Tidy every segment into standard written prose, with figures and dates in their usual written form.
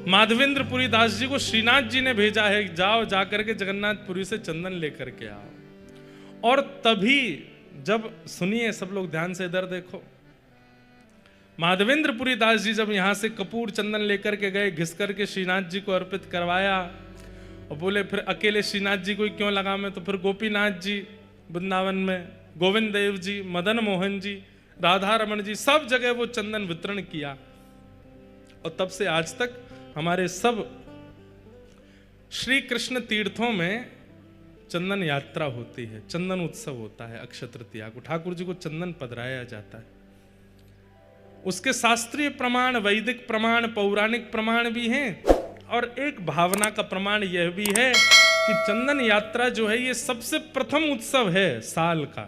माधवेंद्रपुरी दास जी को श्रीनाथ जी ने भेजा है, जाओ जाकर के जगन्नाथपुरी से चंदन लेकर के आओ। और तभी जब, सुनिए सब लोग ध्यान से इधर देखो, माधवेंद्रपुरी दास जी जब यहां से कपूर चंदन लेकर के गए, घिस करके श्रीनाथ जी को अर्पित करवाया और बोले फिर अकेले श्रीनाथ जी को ही क्यों लगा मैं, तो फिर गोपीनाथ जी वृंदावन में, गोविंद देव जी, मदन मोहन जी, राधा रमन जी, सब जगह वो चंदन वितरण किया। और तब से आज तक हमारे सब श्री कृष्ण तीर्थों में चंदन यात्रा होती है, चंदन उत्सव होता है। अक्षय तृतीया को ठाकुर जी को चंदन पधराया जाता है। उसके शास्त्रीय प्रमाण, वैदिक प्रमाण, पौराणिक प्रमाण भी हैं और एक भावना का प्रमाण यह भी है कि चंदन यात्रा जो है ये सबसे प्रथम उत्सव है साल का।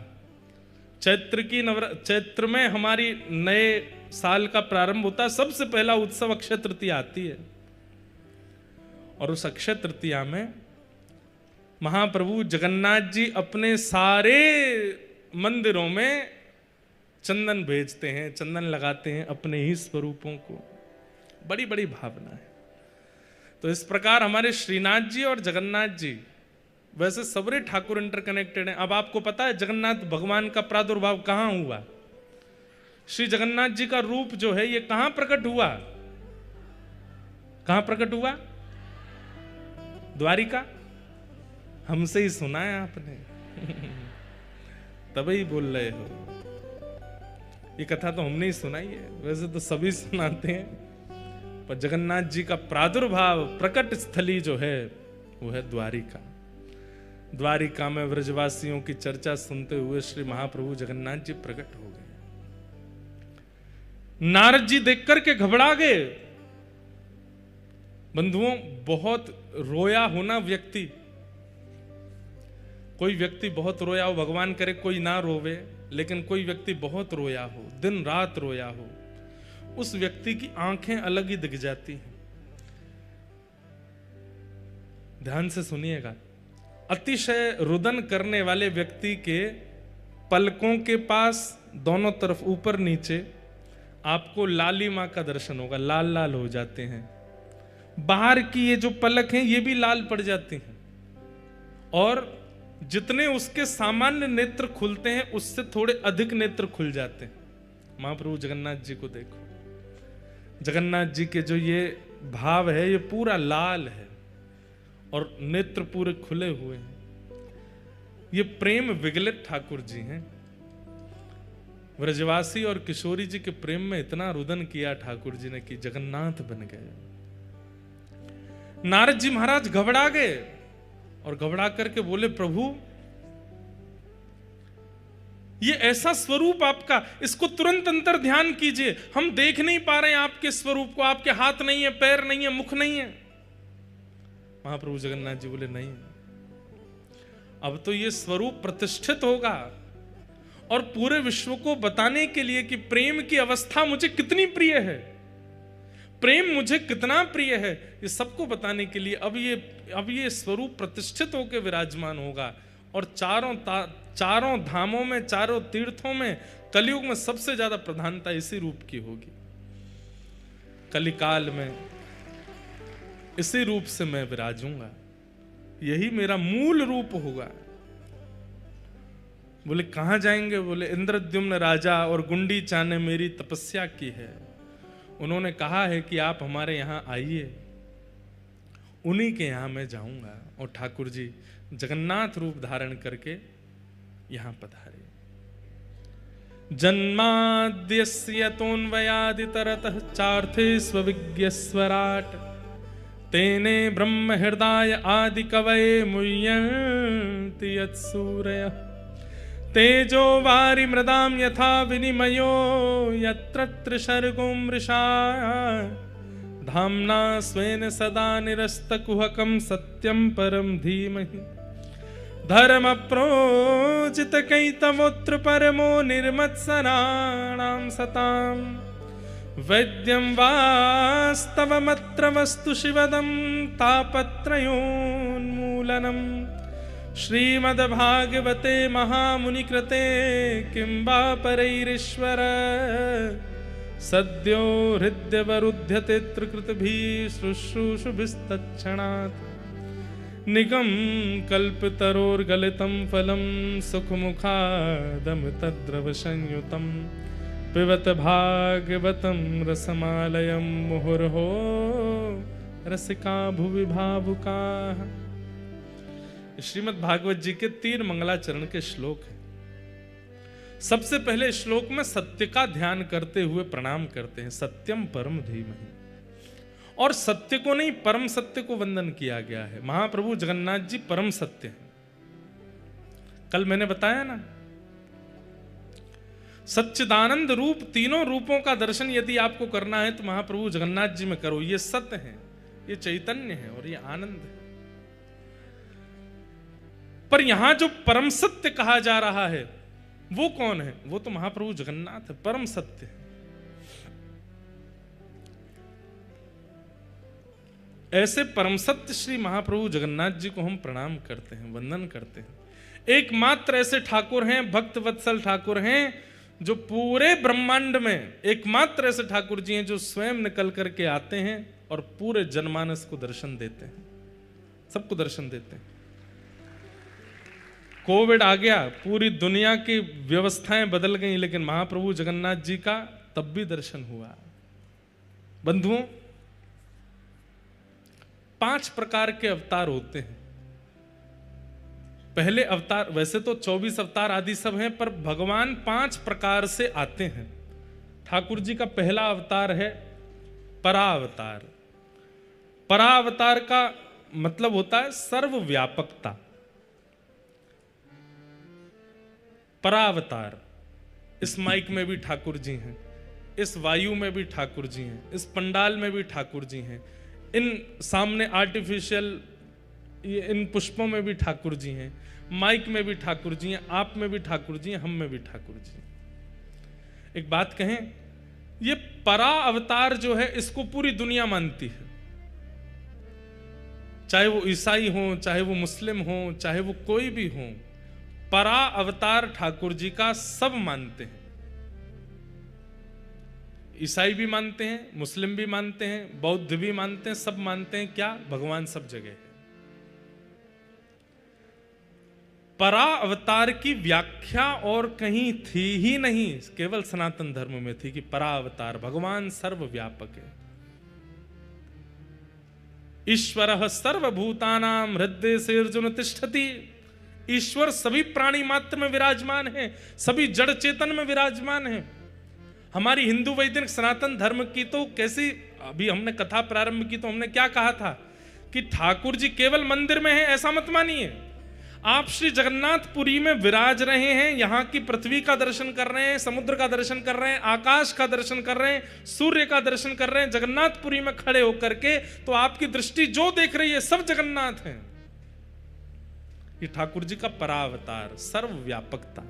चैत्र में हमारी नए साल का प्रारंभ होता है, सबसे पहला उत्सव अक्षय तृतीया आती है। और उस अक्षय तृतीया में महाप्रभु जगन्नाथ जी अपने सारे मंदिरों में चंदन भेजते हैं, चंदन लगाते हैं अपने ही स्वरूपों को। बड़ी बड़ी भावना है। तो इस प्रकार हमारे श्रीनाथ जी और जगन्नाथ जी, वैसे सबरे ठाकुर इंटरकनेक्टेड हैं। अब आपको पता है जगन्नाथ भगवान का प्रादुर्भाव कहां हुआ? श्री जगन्नाथ जी का रूप जो है ये कहां प्रकट हुआ? कहां प्रकट हुआ? द्वारिका। हमसे ही सुना है आपने तभी बोल रहे हो। ये कथा तो हमने ही सुनाई है, वैसे तो सभी सुनाते हैं, पर जगन्नाथ जी का प्रादुर्भाव प्रकट स्थली जो है वो है द्वारिका। द्वारिका में व्रजवासियों की चर्चा सुनते हुए श्री महाप्रभु जगन्नाथ जी प्रकट हो गए। नारद जी देख करके घबरा गए। बंधुओं, बहुत रोया होना व्यक्ति, कोई व्यक्ति बहुत रोया हो, भगवान करे कोई ना रोवे, लेकिन कोई व्यक्ति बहुत रोया हो, दिन रात रोया हो, उस व्यक्ति की आंखें अलग ही दिख जाती हैं। ध्यान से सुनिएगा। अतिशय रुदन करने वाले व्यक्ति के पलकों के पास दोनों तरफ ऊपर नीचे आपको लालिमा का दर्शन होगा, लाल लाल हो जाते हैं। बाहर की ये जो पलक हैं ये भी लाल पड़ जाती हैं, और जितने उसके सामान्य नेत्र खुलते हैं उससे थोड़े अधिक नेत्र खुल जाते हैं। महाप्रभु जगन्नाथ जी को देखो, जगन्नाथ जी के जो ये भाव है ये पूरा लाल है और नेत्र पूरे खुले हुए हैं। ये प्रेम विगलित ठाकुर जी हैं। व्रजवासी और किशोरी जी के प्रेम में इतना रुदन किया ठाकुर जी ने कि जगन्नाथ बन गए। नारद जी महाराज घबरा गए और घबरा करके बोले, प्रभु ये ऐसा स्वरूप आपका, इसको तुरंत अंतर ध्यान कीजिए, हम देख नहीं पा रहे हैं आपके स्वरूप को, आपके हाथ नहीं है, पैर नहीं है, मुख नहीं है। महाप्रभु जगन्नाथ जी बोले, नहीं, अब तो ये स्वरूप प्रतिष्ठित होगा और पूरे विश्व को बताने के लिए कि प्रेम की अवस्था मुझे कितनी प्रिय है, प्रेम मुझे कितना प्रिय है, ये सबको बताने के लिए अब ये स्वरूप प्रतिष्ठित होकर विराजमान होगा। और चारों धामों में, चारों तीर्थों में, कलयुग में सबसे ज्यादा प्रधानता इसी रूप की होगी। कलिकाल में इसी रूप से मैं विराजूंगा, यही मेरा मूल रूप होगा। बोले कहां जाएंगे? बोले इंद्रद्युम्न राजा और गुंडीचा ने मेरी तपस्या की है, उन्होंने कहा है कि आप हमारे यहां आइए, उन्हीं के यहां मैं जाऊंगा। और ठाकुर जी जगन्नाथ रूप धारण करके यहां पधारे। जन्माद्यस्य तोन्वयादितरतः चार्थे स्वविज्ञस्वराट तेने ब्रह्म हृदय आदि कवये मुह्यन्ति यत्सूरयः तेजो वारि मृदाम यथा विनिमयो यत्र त्रिसर्गो मृषा धाम्ना स्वेन सदा निरस्तकुहकं सत्यं परं धीमहि धर्म प्रोजित कैतवोत्र परमो निर्मत्सराणां सतां वैद्यं वास्तवमत्र वस्तु शिवदं तापत्रयोन्मूलनम् श्रीमद्भागवते महामुनिकृते किं वा परैरीश्वर सद्यो हृदयवरुध्यते त्रिकृतभिः शुश्रूषुभिस्तत्क्षणात् निगम कल्पतरोर्गलितं फलं सुखमुखादम तद्रव संयुतं पिबत भागवतं रसमालयं मुहुर्हो रसिका भुवि भावुकाः। श्रीमद् भागवत जी के 3 मंगलाचरण के श्लोक हैं। सबसे पहले श्लोक में सत्य का ध्यान करते हुए प्रणाम करते हैं, सत्यम परम धीमहि। और सत्य को नहीं, परम सत्य को वंदन किया गया है। महाप्रभु जगन्नाथ जी परम सत्य हैं। कल मैंने बताया ना, सच्चिदानंद रूप, तीनों रूपों का दर्शन यदि आपको करना है तो महाप्रभु जगन्नाथ जी में करो। ये सत्य है, ये चैतन्य है और ये आनंद है। पर यहां जो परम सत्य कहा जा रहा है वो कौन है? वो तो महाप्रभु जगन्नाथ है, परम सत्य है। ऐसे परम सत्य श्री महाप्रभु जगन्नाथ जी को हम प्रणाम करते हैं, वंदन करते हैं। एकमात्र ऐसे ठाकुर हैं, भक्त वत्सल ठाकुर हैं, जो पूरे ब्रह्मांड में एकमात्र ऐसे ठाकुर जी हैं जो स्वयं निकल करके आते हैं और पूरे जनमानस को दर्शन देते हैं, सबको दर्शन देते हैं। कोविड आ गया, पूरी दुनिया की व्यवस्थाएं बदल गई, लेकिन महाप्रभु जगन्नाथ जी का तब भी दर्शन हुआ। बंधुओं, 5 प्रकार के अवतार होते हैं। पहले अवतार, वैसे तो 24 अवतार आदि सब हैं, पर भगवान 5 प्रकार से आते हैं। ठाकुर जी का पहला अवतार है परावतार। परावतार का मतलब होता है सर्वव्यापकता। परावतार, इस माइक में भी ठाकुर जी हैं, इस वायु में भी ठाकुर जी हैं, इस पंडाल में भी ठाकुर जी हैं, इन सामने आर्टिफिशियल इन पुष्पों में भी ठाकुर जी हैं, माइक में भी ठाकुर जी हैं, आप में भी ठाकुर जी हैं, हम में भी ठाकुर जी हैं। एक बात कहें, ये परा अवतार जो है इसको पूरी दुनिया मानती है, चाहे वो ईसाई हो, चाहे वो मुस्लिम हो, चाहे वो कोई भी हो। परा अवतार ठाकुर जी का सब मानते हैं। ईसाई भी मानते हैं, मुस्लिम भी मानते हैं, बौद्ध भी मानते हैं, सब मानते हैं क्या? भगवान सब जगह है। परा अवतार की व्याख्या और कहीं थी ही नहीं, केवल सनातन धर्म में थी कि परा अवतार भगवान सर्वव्यापक है। ईश्वरः सर्वभूतानां हृदय से अर्जुन तिष्ठति। ईश्वर सभी प्राणी मात्र में विराजमान है, सभी जड़ चेतन में विराजमान है। हमारी हिंदू वैदिक सनातन धर्म की तो कैसी, अभी हमने कथा प्रारंभ की तो हमने क्या कहा था कि ठाकुर जी केवल मंदिर में हैं, ऐसा मत मानिए। आप श्री जगन्नाथपुरी में विराज रहे हैं, यहाँ की पृथ्वी का दर्शन कर रहे हैं, समुद्र का दर्शन कर रहे हैं, आकाश का दर्शन कर रहे हैं, सूर्य का दर्शन कर रहे हैं, जगन्नाथपुरी में खड़े होकर के, तो आपकी दृष्टि जो देख रही है सब जगन्नाथ हैं। ये ठाकुर जी का परावतार, सर्वव्यापकता।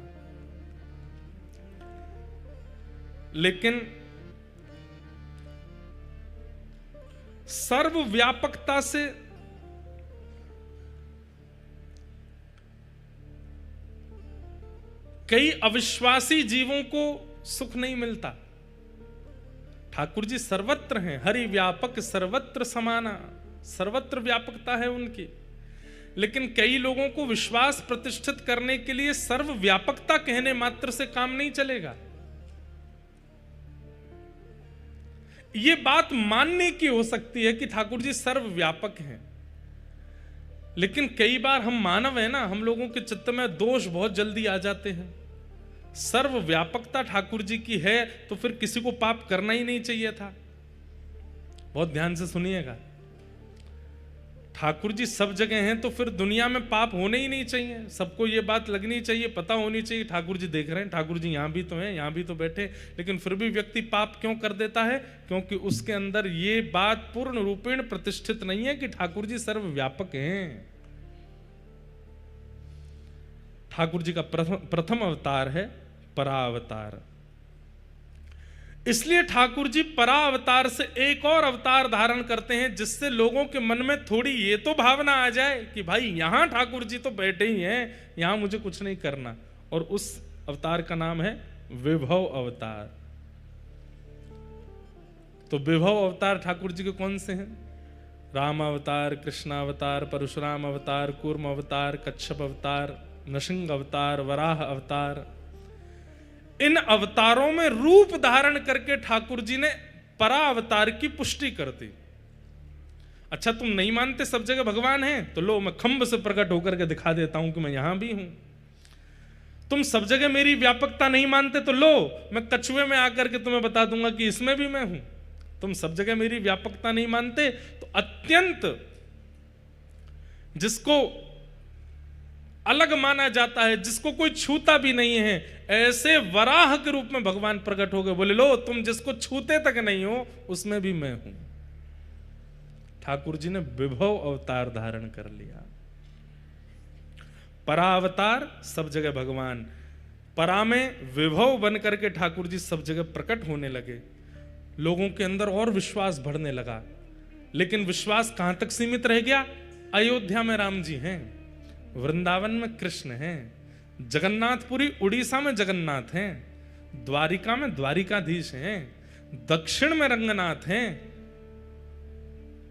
लेकिन सर्वव्यापकता से कई अविश्वासी जीवों को सुख नहीं मिलता। ठाकुर जी सर्वत्र हैं, हरि व्यापक सर्वत्र समाना, सर्वत्र व्यापकता है उनकी। लेकिन कई लोगों को विश्वास प्रतिष्ठित करने के लिए सर्वव्यापकता कहने मात्र से काम नहीं चलेगा। ये बात मानने की हो सकती है कि ठाकुर जी सर्वव्यापक हैं, लेकिन कई बार हम मानव है ना, हम लोगों के चित्त में दोष बहुत जल्दी आ जाते हैं। सर्वव्यापकता ठाकुर जी की है तो फिर किसी को पाप करना ही नहीं चाहिए था। बहुत ध्यान से सुनिएगा, ठाकुर जी सब जगह हैं तो फिर दुनिया में पाप होने ही नहीं चाहिए। सबको ये बात लगनी चाहिए, पता होनी चाहिए ठाकुर जी देख रहे हैं, ठाकुर जी यहाँ भी तो हैं, यहाँ भी तो बैठे, लेकिन फिर भी व्यक्ति पाप क्यों कर देता है? क्योंकि उसके अंदर ये बात पूर्ण रूपेण प्रतिष्ठित नहीं है कि ठाकुर जी सर्वव्यापक हैं। ठाकुर जी का प्रथम अवतार है परावतार। इसलिए ठाकुर जी परावतार से एक और अवतार धारण करते हैं, जिससे लोगों के मन में थोड़ी ये तो भावना आ जाए कि भाई यहां ठाकुर जी तो बैठे ही हैं, यहां मुझे कुछ नहीं करना। और उस अवतार का नाम है विभव अवतार। तो विभव अवतार ठाकुर जी के कौन से हैं? राम अवतार, कृष्ण अवतार, परशुराम अवतार, कूर्म अवतार, कच्छप अवतार, नृसिंह अवतार, वराह अवतार। इन अवतारों में रूप धारण करके ठाकुर जी ने परा अवतार की पुष्टि कर दी। अच्छा, तुम नहीं मानते सब जगह भगवान है, तो लो मैं खंभ से प्रकट होकर के दिखा देता हूं कि मैं यहां भी हूं। तुम सब जगह मेरी व्यापकता नहीं मानते, तो लो मैं कछुए में आकर के तुम्हें बता दूंगा कि इसमें भी मैं हूं। तुम सब जगह मेरी व्यापकता नहीं मानते, तो अत्यंत जिसको अलग माना जाता है, जिसको कोई छूता भी नहीं है, ऐसे वराह के रूप में भगवान प्रकट हो गए। बोले लो तुम जिसको छूते तक नहीं हो उसमें भी मैं हूं। ठाकुर जी ने विभव अवतार धारण कर लिया। परावतार सब जगह भगवान, परा में विभव बन करके ठाकुर जी सब जगह प्रकट होने लगे। लोगों के अंदर और विश्वास बढ़ने लगा। लेकिन विश्वास कहां तक सीमित रह गया? अयोध्या में राम जी हैं, वृंदावन में कृष्ण हैं, जगन्नाथपुरी उड़ीसा में जगन्नाथ हैं, द्वारिका में द्वारिकाधीश हैं, दक्षिण में रंगनाथ हैं,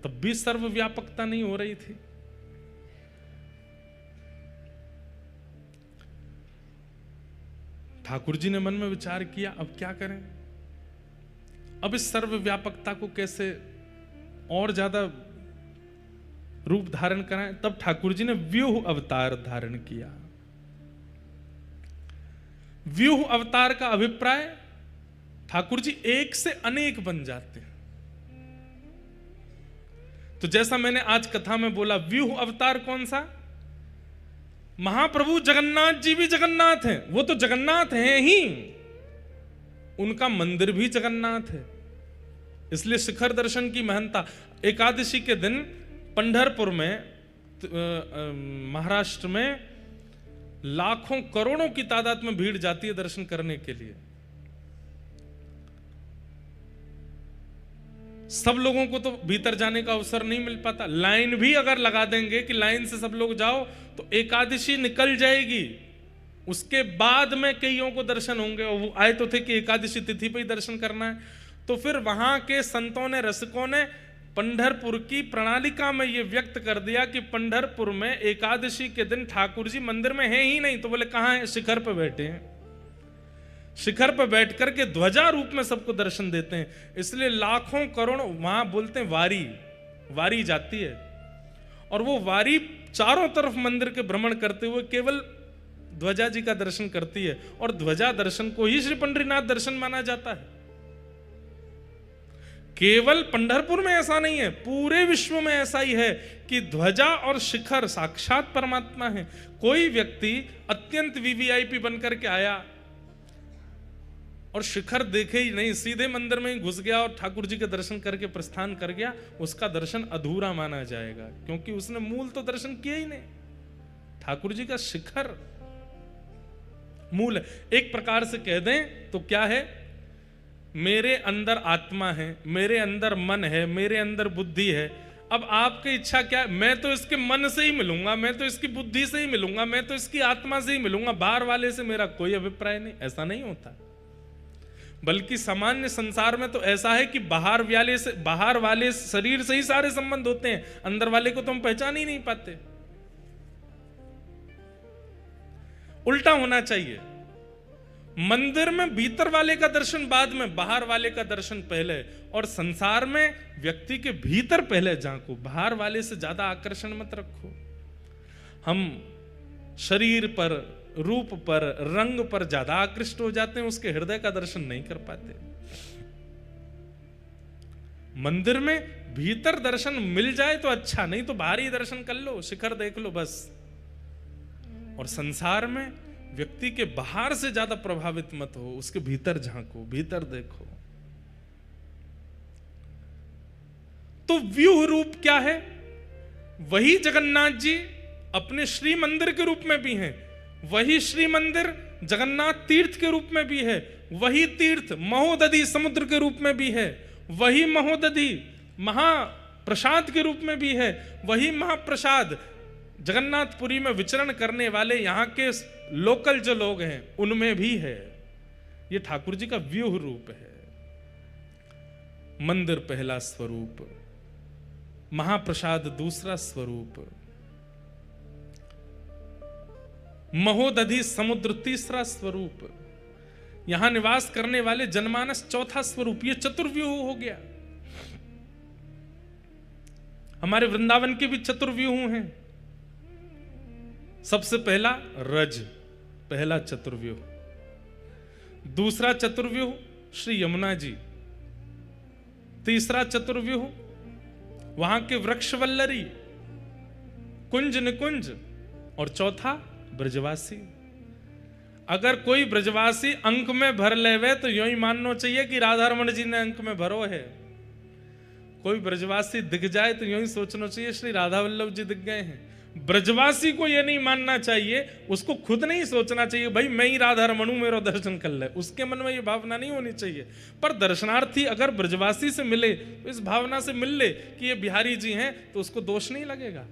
तब भी सर्वव्यापकता नहीं हो रही थी। ठाकुर जी ने मन में विचार किया, अब क्या करें? अब इस सर्वव्यापकता को कैसे और ज्यादा रूप धारण कराएं? तब ठाकुर जी ने व्यूह अवतार धारण किया। व्यूह अवतार का अभिप्राय, ठाकुर जी एक से अनेक बन जाते हैं। तो जैसा मैंने आज कथा में बोला, व्यूह अवतार कौन सा? महाप्रभु जगन्नाथ जी भी जगन्नाथ हैं, वो तो जगन्नाथ हैं ही, उनका मंदिर भी जगन्नाथ है। इसलिए शिखर दर्शन की महत्ता। एकादशी के दिन पंढरपुर में, महाराष्ट्र में लाखों करोड़ों की तादाद में भीड़ जाती है दर्शन करने के लिए। सब लोगों को तो भीतर जाने का अवसर नहीं मिल पाता। लाइन भी अगर लगा देंगे कि लाइन से सब लोग जाओ, तो एकादशी निकल जाएगी, उसके बाद में कईयों को दर्शन होंगे। और वो आए तो थे कि एकादशी तिथि पे ही दर्शन करना है। तो फिर वहां के संतों ने, रसिकों ने पंढरपुर की प्रणालिका में यह व्यक्त कर दिया कि पंढरपुर में एकादशी के दिन ठाकुर जी मंदिर में हैं ही नहीं। तो बोले कहां है? शिखर पर बैठे हैं। शिखर पर बैठ करके ध्वजा रूप में सबको दर्शन देते हैं। इसलिए लाखों करोड़ों, वहां बोलते हैं वारी जाती है, और वो वारी चारों तरफ मंदिर के भ्रमण करते हुए केवल ध्वजा जी का दर्शन करती है। और ध्वजा दर्शन को ही श्री पंढरीनाथ दर्शन माना जाता है। केवल पंढरपुर में ऐसा नहीं है, पूरे विश्व में ऐसा ही है कि ध्वजा और शिखर साक्षात परमात्मा है। कोई व्यक्ति अत्यंत वीवीआईपी बनकर के आया और शिखर देखे ही नहीं, सीधे मंदिर में ही घुस गया और ठाकुर जी के दर्शन करके प्रस्थान कर गया, उसका दर्शन अधूरा माना जाएगा, क्योंकि उसने मूल तो दर्शन किया ही नहीं। ठाकुर जी का शिखर मूल है। एक प्रकार से कह दें तो क्या है? मेरे अंदर आत्मा है, मेरे अंदर मन है, मेरे अंदर बुद्धि है। अब आपकी इच्छा क्या है? मैं तो इसके मन से ही मिलूंगा, मैं तो इसकी बुद्धि से ही मिलूंगा, मैं तो इसकी आत्मा से ही मिलूंगा, बाहर वाले से मेरा कोई अभिप्राय नहीं। ऐसा नहीं होता। बल्कि सामान्य संसार में तो ऐसा है कि बाहर वाले शरीर से ही सारे संबंध होते हैं, अंदर वाले को तो हम पहचान ही नहीं पाते। उल्टा होना चाहिए। मंदिर में भीतर वाले का दर्शन बाद में, बाहर वाले का दर्शन पहले। और संसार में व्यक्ति के भीतर पहले झांको, बाहर वाले से ज्यादा आकर्षण मत रखो। हम शरीर पर, रूप पर, रंग पर ज्यादा आकृष्ट हो जाते हैं, उसके हृदय का दर्शन नहीं कर पाते। मंदिर में भीतर दर्शन मिल जाए तो अच्छा, नहीं तो बाहरी दर्शन कर लो, शिखर देख लो बस। और संसार में व्यक्ति के बाहर से ज्यादा प्रभावित मत हो, उसके भीतर झांको, भीतर देखो। तो व्यूह रूप क्या है? वही जगन्नाथ जी अपने श्री मंदिर के रूप में भी हैं, वही श्री मंदिर जगन्नाथ तीर्थ के रूप में भी है, वही तीर्थ महोदधि समुद्र के रूप में भी है, वही महोदधि महाप्रसाद के रूप में भी है, वही महाप्रसाद जगन्नाथपुरी में विचरण करने वाले यहाँ के लोकल जो लोग हैं उनमें भी है। ये ठाकुर जी का व्यूह रूप है। मंदिर पहला स्वरूप, महाप्रसाद दूसरा स्वरूप, महोदधि समुद्र तीसरा स्वरूप, यहां निवास करने वाले जनमानस चौथा स्वरूप। ये चतुर्व्यूह हो गया। हमारे वृंदावन के भी चतुर्व्यूह हैं। सबसे पहला रज, पहला चतुर्व्यूह। दूसरा चतुर्व्यूह श्री यमुना जी। तीसरा चतुर्व्यूह वहां के वृक्षवल्लरी, कुंज निकुंज। और चौथा ब्रजवासी। अगर कोई ब्रजवासी अंक में भर लेवे तो यूं ही मानना चाहिए कि राधा रमण जी ने अंक में भरो है। कोई ब्रजवासी दिख जाए तो यूं ही सोचना चाहिए श्री राधा वल्लभ जी दिख गए हैं। ब्रजवासी को यह नहीं मानना चाहिए, उसको खुद नहीं सोचना चाहिए भाई मैं ही राधा रमण हूं, मेरा दर्शन कर ले। उसके मन में यह भावना नहीं होनी चाहिए। पर दर्शनार्थी अगर ब्रजवासी से मिले तो इस भावना से मिल ले कि ये बिहारी जी हैं, तो उसको दोष नहीं लगेगा,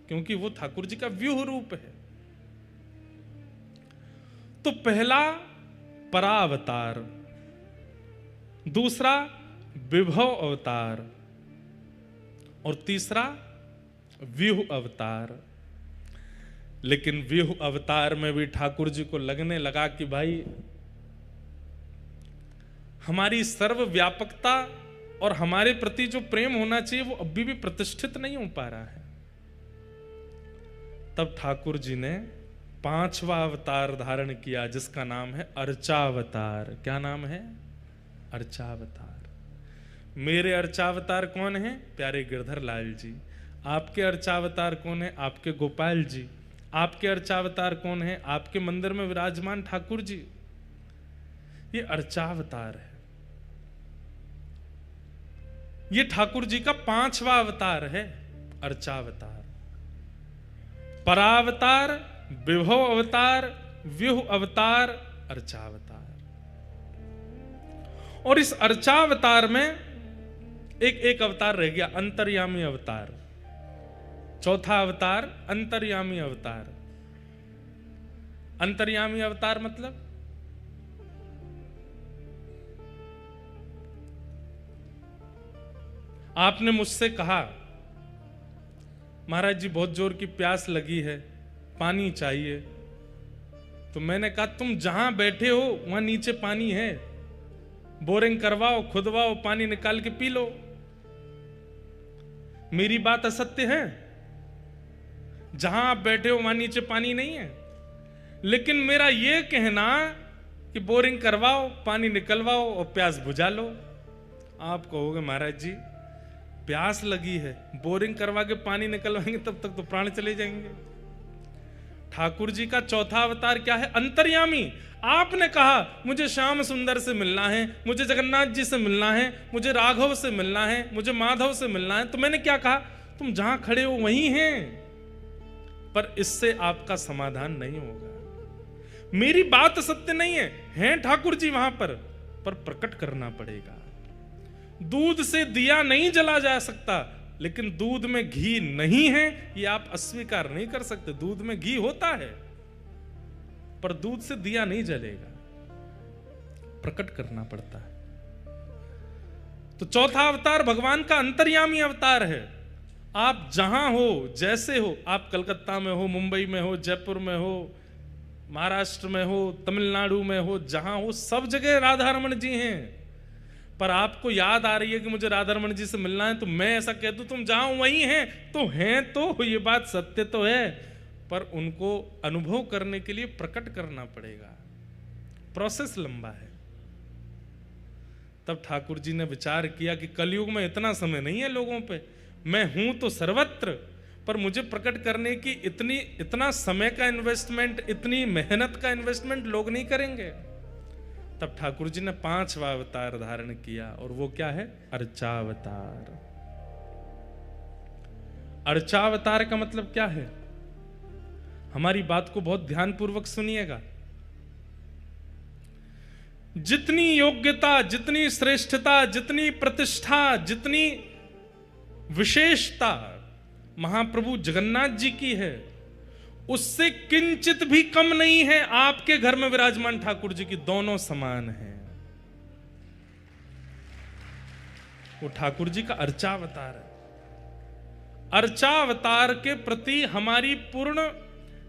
क्योंकि वो ठाकुर जी का व्यूह रूप है। तो पहला परावतार, दूसरा विभव अवतार और तीसरा व्यूह अवतार। लेकिन व्यूह अवतार में भी ठाकुर जी को लगने लगा कि भाई हमारी सर्वव्यापकता और हमारे प्रति जो प्रेम होना चाहिए वो अभी भी प्रतिष्ठित नहीं हो पा रहा है। तब ठाकुर जी ने पांचवा अवतार धारण किया, जिसका नाम है अर्चावतार। क्या नाम है? अर्चावतार। मेरे अर्चावतार कौन है? प्यारे गिरधर लाल जी। आपके अर्चावतार कौन है? आपके गोपाल जी। आपके अर्चावतार कौन है? आपके मंदिर में विराजमान ठाकुर जी। ये अर्चावतार है। ये ठाकुर जी का पांचवा अवतार है, अर्चावतार। परावतार, विभव अवतार, व्यूह अवतार, अर्चावतार। और इस अर्चावतार में एक अवतार रह गया, अंतर्यामी अवतार। चौथा अवतार अंतर्यामी अवतार। अंतर्यामी अवतार मतलब आपने मुझसे कहा महाराज जी बहुत जोर की प्यास लगी है, पानी चाहिए। तो मैंने कहा तुम जहां बैठे हो वहां नीचे पानी है, बोरिंग करवाओ, खुदवाओ, पानी निकाल के पी लो। मेरी बात असत्य है? जहां आप बैठे हो वहां नीचे पानी नहीं है, लेकिन मेरा यह कहना कि बोरिंग करवाओ, पानी निकलवाओ और प्यास बुझा लो। आप कहोगे महाराज जी प्यास लगी है, बोरिंग करवा के पानी निकलवाएंगे तब तक तो प्राण चले जाएंगे। ठाकुर जी का चौथा अवतार क्या है? अंतर्यामी। आपने कहा मुझे श्याम सुंदर से मिलना है, मुझे जगन्नाथ जी से मिलना है, मुझे राघव से मिलना है, मुझे माधव से मिलना है। तो मैंने क्या कहा? तुम जहां खड़े हो वहीं हैं, पर इससे आपका समाधान नहीं होगा। मेरी बात सत्य नहीं है ठाकुर जी वहां पर प्रकट करना पड़ेगा। दूध से दिया नहीं जला जा सकता, लेकिन दूध में घी नहीं है ये आप अस्वीकार नहीं कर सकते। दूध में घी होता है, पर दूध से दिया नहीं जलेगा, प्रकट करना पड़ता है। तो चौथा अवतार भगवान का अंतर्यामी अवतार है। आप जहां हो, जैसे हो, आप कलकत्ता में हो, मुंबई में हो, जयपुर में हो, महाराष्ट्र में हो, तमिलनाडु में हो, जहां हो सब जगह राधा रमण जी हैं। पर आपको याद आ रही है कि मुझे राधा रमण जी से मिलना है, तो मैं ऐसा कह दूं तुम जहां वहीं हैं, तो हैं, तो ये बात सत्य तो है, पर उनको अनुभव करने के लिए प्रकट करना पड़ेगा। प्रोसेस लंबा है। तब ठाकुर जी ने विचार किया कि कलयुग में इतना समय नहीं है लोगों पे, मैं हूं तो सर्वत्र, पर मुझे प्रकट करने की इतना समय का इन्वेस्टमेंट, इतनी मेहनत का इन्वेस्टमेंट लोग नहीं करेंगे। तब ठाकुर जी ने पांचवा अवतार धारण किया, और वो क्या है? अर्चावतार। अर्चावतार का मतलब क्या है? हमारी बात को बहुत ध्यानपूर्वक सुनिएगा। जितनी योग्यता, जितनी श्रेष्ठता, जितनी प्रतिष्ठा, जितनी विशेषता महाप्रभु जगन्नाथ जी की है, उससे किंचित भी कम नहीं है आपके घर में विराजमान ठाकुर जी की। दोनों समान हैं। वो ठाकुर जी का अर्चावतार है। अर्चावतार के प्रति हमारी पूर्ण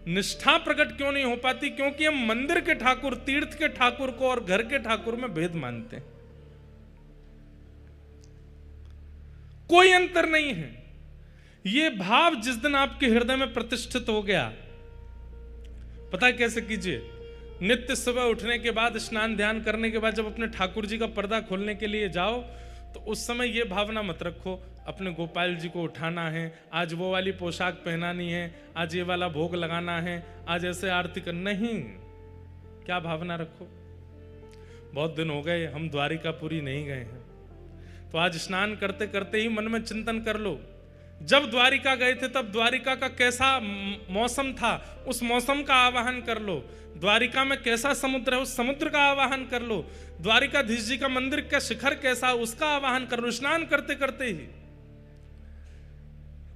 निष्ठा प्रकट क्यों नहीं हो पाती? क्योंकि हम मंदिर के ठाकुर, तीर्थ के ठाकुर को और घर के ठाकुर में भेद मानते हैं। कोई अंतर नहीं है। यह भाव जिस दिन आपके हृदय में प्रतिष्ठित हो गया, पता है कैसे कीजिए? नित्य सुबह उठने के बाद, स्नान ध्यान करने के बाद जब अपने ठाकुर जी का पर्दा खोलने के लिए जाओ, तो उस समय यह भावना मत रखो अपने गोपाल जी को उठाना है, आज वो वाली पोशाक पहनानी है, आज ये वाला भोग लगाना है, आज ऐसे आरती कर, नहीं। क्या भावना रखो? बहुत दिन हो गए हम द्वारिकापुरी नहीं गए हैं, तो आज स्नान करते करते ही मन में चिंतन कर लो, जब द्वारिका गए थे तब द्वारिका का कैसा मौसम था, उस मौसम का आवाहन कर लो। द्वारिका में कैसा समुद्र है, उस समुद्र का आवाहन कर लो। द्वारिकाधीश जी का मंदिर का शिखर कैसा, उसका आवाहन कर लो, स्नान करते करते ही।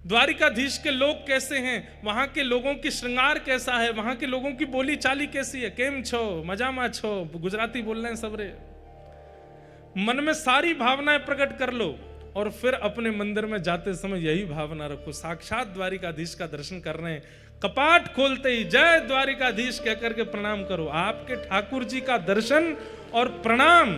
द्वारिकाधीश के लोग कैसे हैं, वहां के लोगों की श्रृंगार कैसा है, वहां के लोगों की बोली चाली कैसी है, केम छो, मजामा छो, गुजराती बोल रहे हैं सबरे। मन में सारी भावनाएं प्रकट कर लो और फिर अपने मंदिर में जाते समय यही भावना रखो, साक्षात द्वारिकाधीश का दर्शन कर रहे हैं। कपाट खोलते ही जय द्वारिकाधीश कहकर के प्रणाम करो। आपके ठाकुर जी का दर्शन और प्रणाम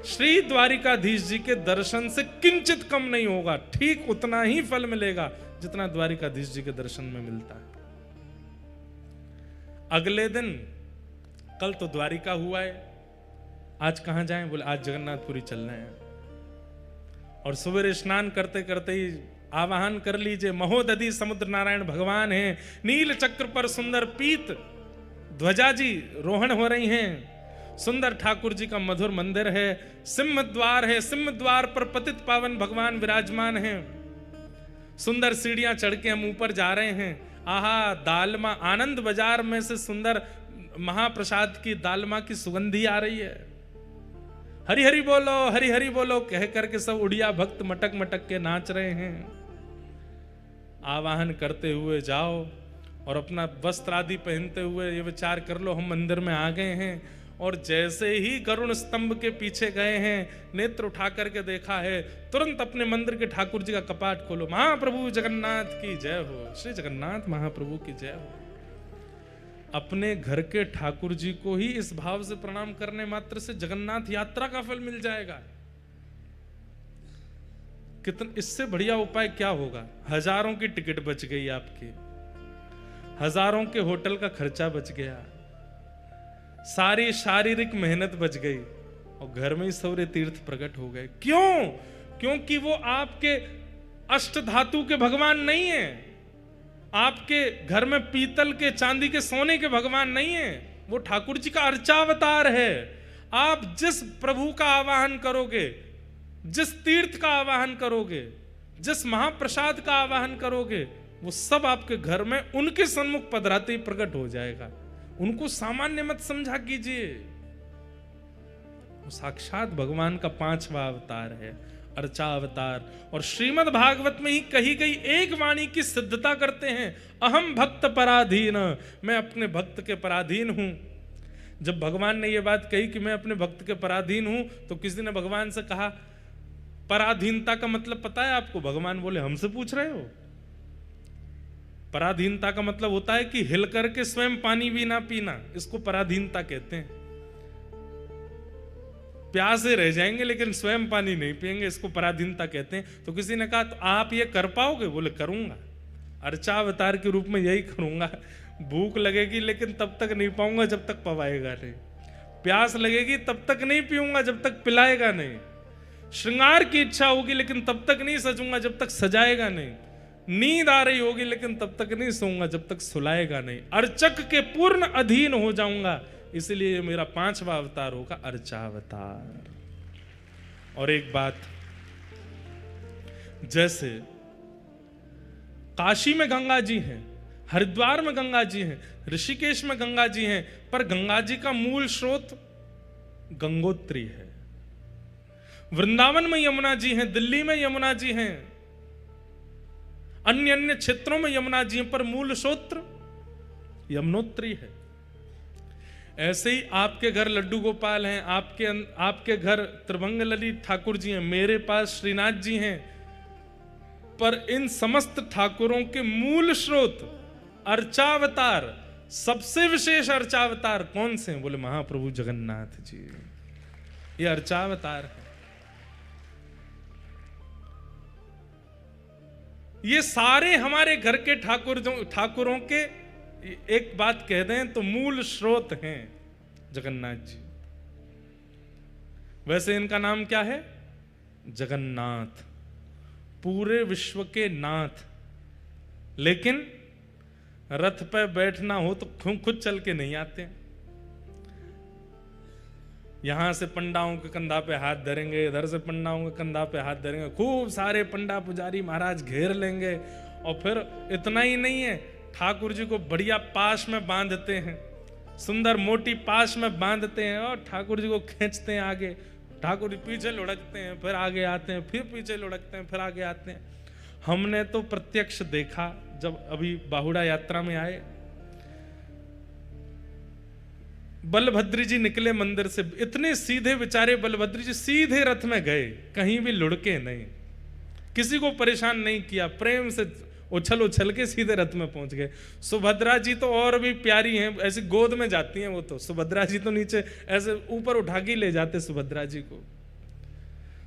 श्री द्वारिकाधीश जी के दर्शन से किंचित कम नहीं होगा, ठीक उतना ही फल मिलेगा जितना द्वारिकाधीश जी के दर्शन में मिलता है। अगले दिन, कल तो द्वारिका हुआ है, आज कहां जाएं? बोले आज जगन्नाथपुरी चल रहे हैं। और सुबह स्नान करते करते ही आवाहन कर लीजिए, महोदधि समुद्र नारायण भगवान हैं, नील चक्र पर सुंदर पीत ध्वजा जी रोहण हो रही हैं, सुंदर ठाकुर जी का मधुर मंदिर है, सिंह द्वार है, सिंह द्वार पर पतित पावन भगवान विराजमान हैं, सुंदर सीढ़ियां चढ़ के हम ऊपर जा रहे हैं। आहा, दालमा, आनंद बाजार में से सुंदर महाप्रसाद की दालमा की सुगंधी आ रही है। हरि हरि बोलो, हरि हरि बोलो कह करके सब उड़िया भक्त मटक मटक के नाच रहे हैं। आवाहन करते हुए जाओ और अपना वस्त्र आदि पहनते हुए ये विचार कर लो हम मंदिर में आ गए हैं। और जैसे ही गरुण स्तंभ के पीछे गए हैं, नेत्र उठा करके देखा है, तुरंत अपने मंदिर के ठाकुर जी का कपाट खोलो, महाप्रभु जगन्नाथ की जय हो, श्री जगन्नाथ महाप्रभु की जय हो। अपने घर के ठाकुर जी को ही इस भाव से प्रणाम करने मात्र से जगन्नाथ यात्रा का फल मिल जाएगा। कितना इससे बढ़िया उपाय क्या होगा? हजारों की टिकट बच गई आपकी, हजारों के होटल का खर्चा बच गया, सारी शारीरिक मेहनत बच गई और घर में ही सौर्य तीर्थ प्रकट हो गए। क्यों? क्योंकि वो आपके अष्ट धातु के भगवान नहीं है, आपके घर में पीतल के, चांदी के, सोने के भगवान नहीं है, वो ठाकुर जी का अर्चावतार है। आप जिस प्रभु का आवाहन करोगे, जिस तीर्थ का आवाहन करोगे, जिस महाप्रसाद का आवाहन करोगे, वो सब आपके घर में उनके सन्मुख पधराते ही प्रकट हो जाएगा। उनको सामान्य मत समझा कीजिए, वो साक्षात भगवान का 5वां अवतार है, अर्चावतार। और श्रीमद् भागवत में ही कही गई एक वाणी की सिद्धता करते हैं, अहम भक्त पराधीन, मैं अपने भक्त के पराधीन हूं। जब भगवान ने यह बात कही कि मैं अपने भक्त के पराधीन हूं, तो किसी ने भगवान से कहा पराधीनता का मतलब पता है आपको? भगवान बोले हमसे पूछ रहे हो? पराधीनता का मतलब होता है कि हिल करके स्वयं पानी भी ना पीना, इसको पराधीनता कहते हैं। प्यासे रह जाएंगे लेकिन स्वयं पानी नहीं पिएंगे, इसको पराधीनता कहते हैं। तो किसी ने कहा तो आप ये कर पाओगे? बोले करूंगा, अर्चावतार के रूप में यही करूंगा। भूख लगेगी लेकिन तब तक नहीं पाऊंगा जब तक पवाएगा नहीं, प्यास लगेगी तब तक नहीं पीऊंगा जब तक पिलाएगा नहीं, श्रृंगार की इच्छा होगी लेकिन तब तक नहीं सजूंगा जब तक सजाएगा नहीं, नींद आ रही होगी लेकिन तब तक नहीं सोऊंगा जब तक सुलाएगा नहीं, अर्चक के पूर्ण अधीन हो जाऊंगा, इसलिए मेरा 5वां अवतार होगा अर्चावतार। और एक बात, जैसे काशी में गंगा जी हैं, हरिद्वार में गंगा जी हैं, ऋषिकेश में गंगा जी हैं, पर गंगा जी का मूल स्रोत गंगोत्री है। वृंदावन में यमुना जी हैं, दिल्ली में यमुना जी हैं, अन्य अन्य क्षेत्रों में यमुना जी हैं, पर मूल स्रोत यमुनोत्री है। ऐसे ही आपके घर लड्डू गोपाल हैं, आपके घर त्रिभंग ललित ठाकुर जी हैं, मेरे पास श्रीनाथ जी हैं, पर इन समस्त ठाकुरों के मूल स्रोत अर्चावतार, सबसे विशेष अर्चावतार कौन से हैं? बोले महाप्रभु जगन्नाथ जी, ये अर्चावतार है। ये सारे हमारे घर के ठाकुरों के एक बात कह दें तो मूल स्रोत हैं जगन्नाथ जी। वैसे इनका नाम क्या है? जगन्नाथ, पूरे विश्व के नाथ। लेकिन रथ पे बैठना हो तो खुद चल के नहीं आते। यहां से पंडाओं के कंधा पे हाथ धरेंगे, इधर से पंडाओं के कंधा पे हाथ धरेंगे, खूब सारे पंडा पुजारी महाराज घेर लेंगे। और फिर इतना ही नहीं है, ठाकुर जी को बढ़िया पाश में बांधते हैं, सुंदर मोटी पाश में बांधते हैं और ठाकुर जी को खींचते हैं आगे। ठाकुर जी पीछे लुढ़कते हैं, फिर आगे आते हैं, फिर पीछे लुढ़कते हैं, फिर आगे आते हैं। हमने तो प्रत्यक्ष देखा जब अभी बाहुड़ा यात्रा में आए, बलभद्र जी निकले मंदिर से, इतने सीधे बेचारे बलभद्र जी सीधे रथ में गए, कहीं भी लुढ़के नहीं, किसी को परेशान नहीं किया, प्रेम से उछल उछल के सीधे रथ में पहुंच गए। सुभद्रा जी तो और भी प्यारी हैं, ऐसी गोद में जाती हैं वो तो। सुभद्रा जी तो नीचे ऐसे ऊपर उठा के ले जाते सुभद्रा जी को।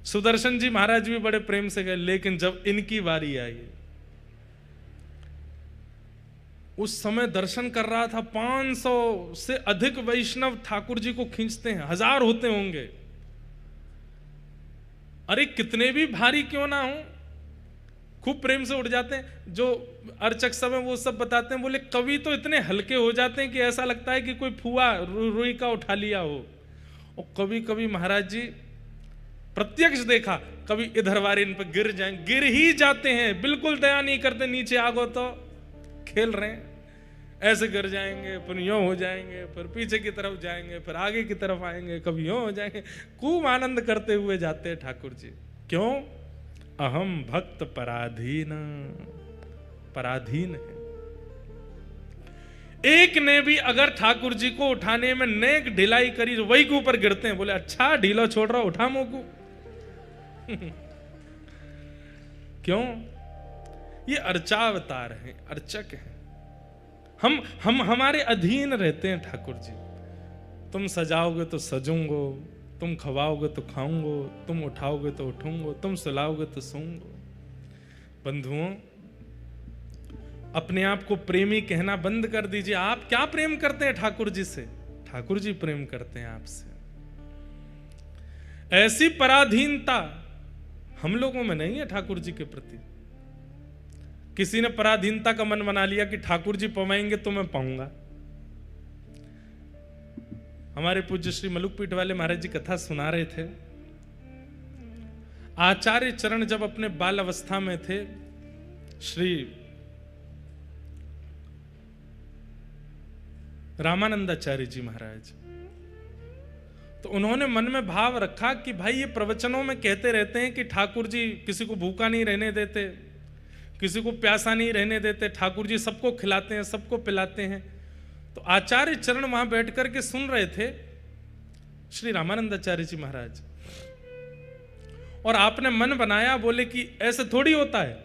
सुदर्शन जी महाराज भी बड़े प्रेम से गए। लेकिन जब इनकी बारी आई, उस समय दर्शन कर रहा था, 500 से अधिक वैष्णव ठाकुर जी को खींचते हैं, 1000 होते होंगे। अरे कितने भी भारी क्यों ना हो, खूब प्रेम से उठ जाते हैं। जो अर्चक सब हैं वो सब बताते हैं, बोले कभी तो इतने हल्के हो जाते हैं कि ऐसा लगता है कि कोई फुआ रुई का उठा लिया हो। और कभी कभी महाराज जी प्रत्यक्ष देखा, कभी इधर वाले इन पर गिर जाएं, गिर ही जाते हैं, बिल्कुल दया नहीं करते, नीचे आगो तो खेल रहे हैं, ऐसे गिर जाएंगे, फिर यूं हो जाएंगे, फिर पीछे की तरफ जाएंगे, फिर आगे की तरफ आएंगे, कभी यूं हो जाएंगे। खूब आनंद करते हुए जाते हैं ठाकुर जी। क्यों? अहम भक्त पराधीन है। एक ने भी अगर ठाकुर जी को उठाने में नेक ढिलाई करी तो वही के ऊपर गिरते हैं। बोले अच्छा ढीला छोड़ रहा, उठा मोकू। क्यों? ये अर्चावतार हैं, अर्चक हैं। हम हमारे अधीन रहते हैं ठाकुर जी। तुम सजाओगे तो सजूंगो, तुम खवाओगे तो खाऊंगो, तुम उठाओगे तो उठूंगो, तुम सुलाओगे तो सोऊंगो। बंधुओं, अपने आप को प्रेमी कहना बंद कर दीजिए। आप क्या प्रेम करते हैं ठाकुर जी से? ठाकुर जी प्रेम करते हैं आपसे। ऐसी पराधीनता हम लोगों में नहीं है ठाकुर जी के प्रति। किसी ने पराधीनता का मन बना लिया कि ठाकुर जी पवाएंगे तो मैं पाऊंगा। हमारे पूज्य श्री मलुकपीठ वाले महाराज जी कथा सुना रहे थे। आचार्य चरण जब अपने बाल अवस्था में थे, श्री रामानंदाचार्य जी महाराज, तो उन्होंने मन में भाव रखा कि भाई ये प्रवचनों में कहते रहते हैं कि ठाकुर जी किसी को भूखा नहीं रहने देते, किसी को प्यासा नहीं रहने देते, ठाकुर जी सबको खिलाते हैं, सबको पिलाते हैं। तो आचार्य चरण वहां बैठ करके सुन रहे थे श्री रामानंदाचार्य जी महाराज, और आपने मन बनाया, बोले कि ऐसे थोड़ी होता है,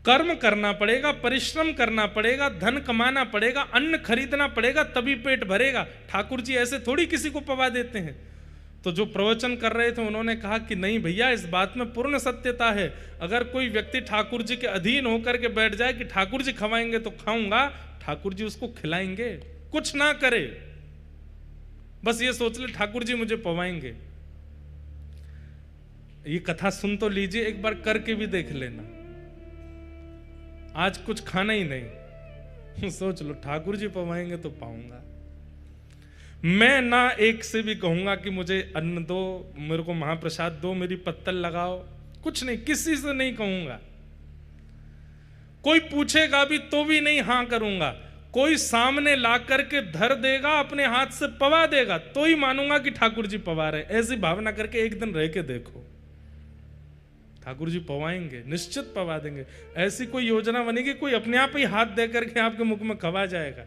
कर्म करना पड़ेगा, परिश्रम करना पड़ेगा, धन कमाना पड़ेगा, अन्न खरीदना पड़ेगा, तभी पेट भरेगा। ठाकुर जी ऐसे थोड़ी किसी को पवा देते हैं। तो जो प्रवचन कर रहे थे उन्होंने कहा कि नहीं भैया, इस बात में पूर्ण सत्यता है। अगर कोई व्यक्ति ठाकुर जी के अधीन होकर के बैठ जाए कि ठाकुर जी खवाएंगे तो खाऊंगा, ठाकुर जी उसको खिलाएंगे, कुछ ना करे, बस ये सोच ले ठाकुर जी मुझे पवाएंगे। ये कथा सुन तो लीजिए, एक बार करके भी देख लेना। आज कुछ खाना ही नहीं, सोच लो ठाकुर जी पवाएंगे तो पाऊंगा। मैं ना एक से भी कहूंगा कि मुझे अन्न दो, मेरे को महाप्रसाद दो, मेरी पत्तल लगाओ, कुछ नहीं, किसी से नहीं कहूंगा। कोई पूछेगा भी तो भी नहीं हाँ करूंगा। कोई सामने ला करके धर देगा, अपने हाथ से पवा देगा, तो ही मानूंगा कि ठाकुर जी पवा रहे। ऐसी भावना करके एक दिन रह के देखो, ठाकुर जी पवाएंगे, निश्चित पवा देंगे। ऐसी कोई योजना बनेगी, कोई अपने आप ही हाथ दे करके आपके मुख में खवा जाएगा।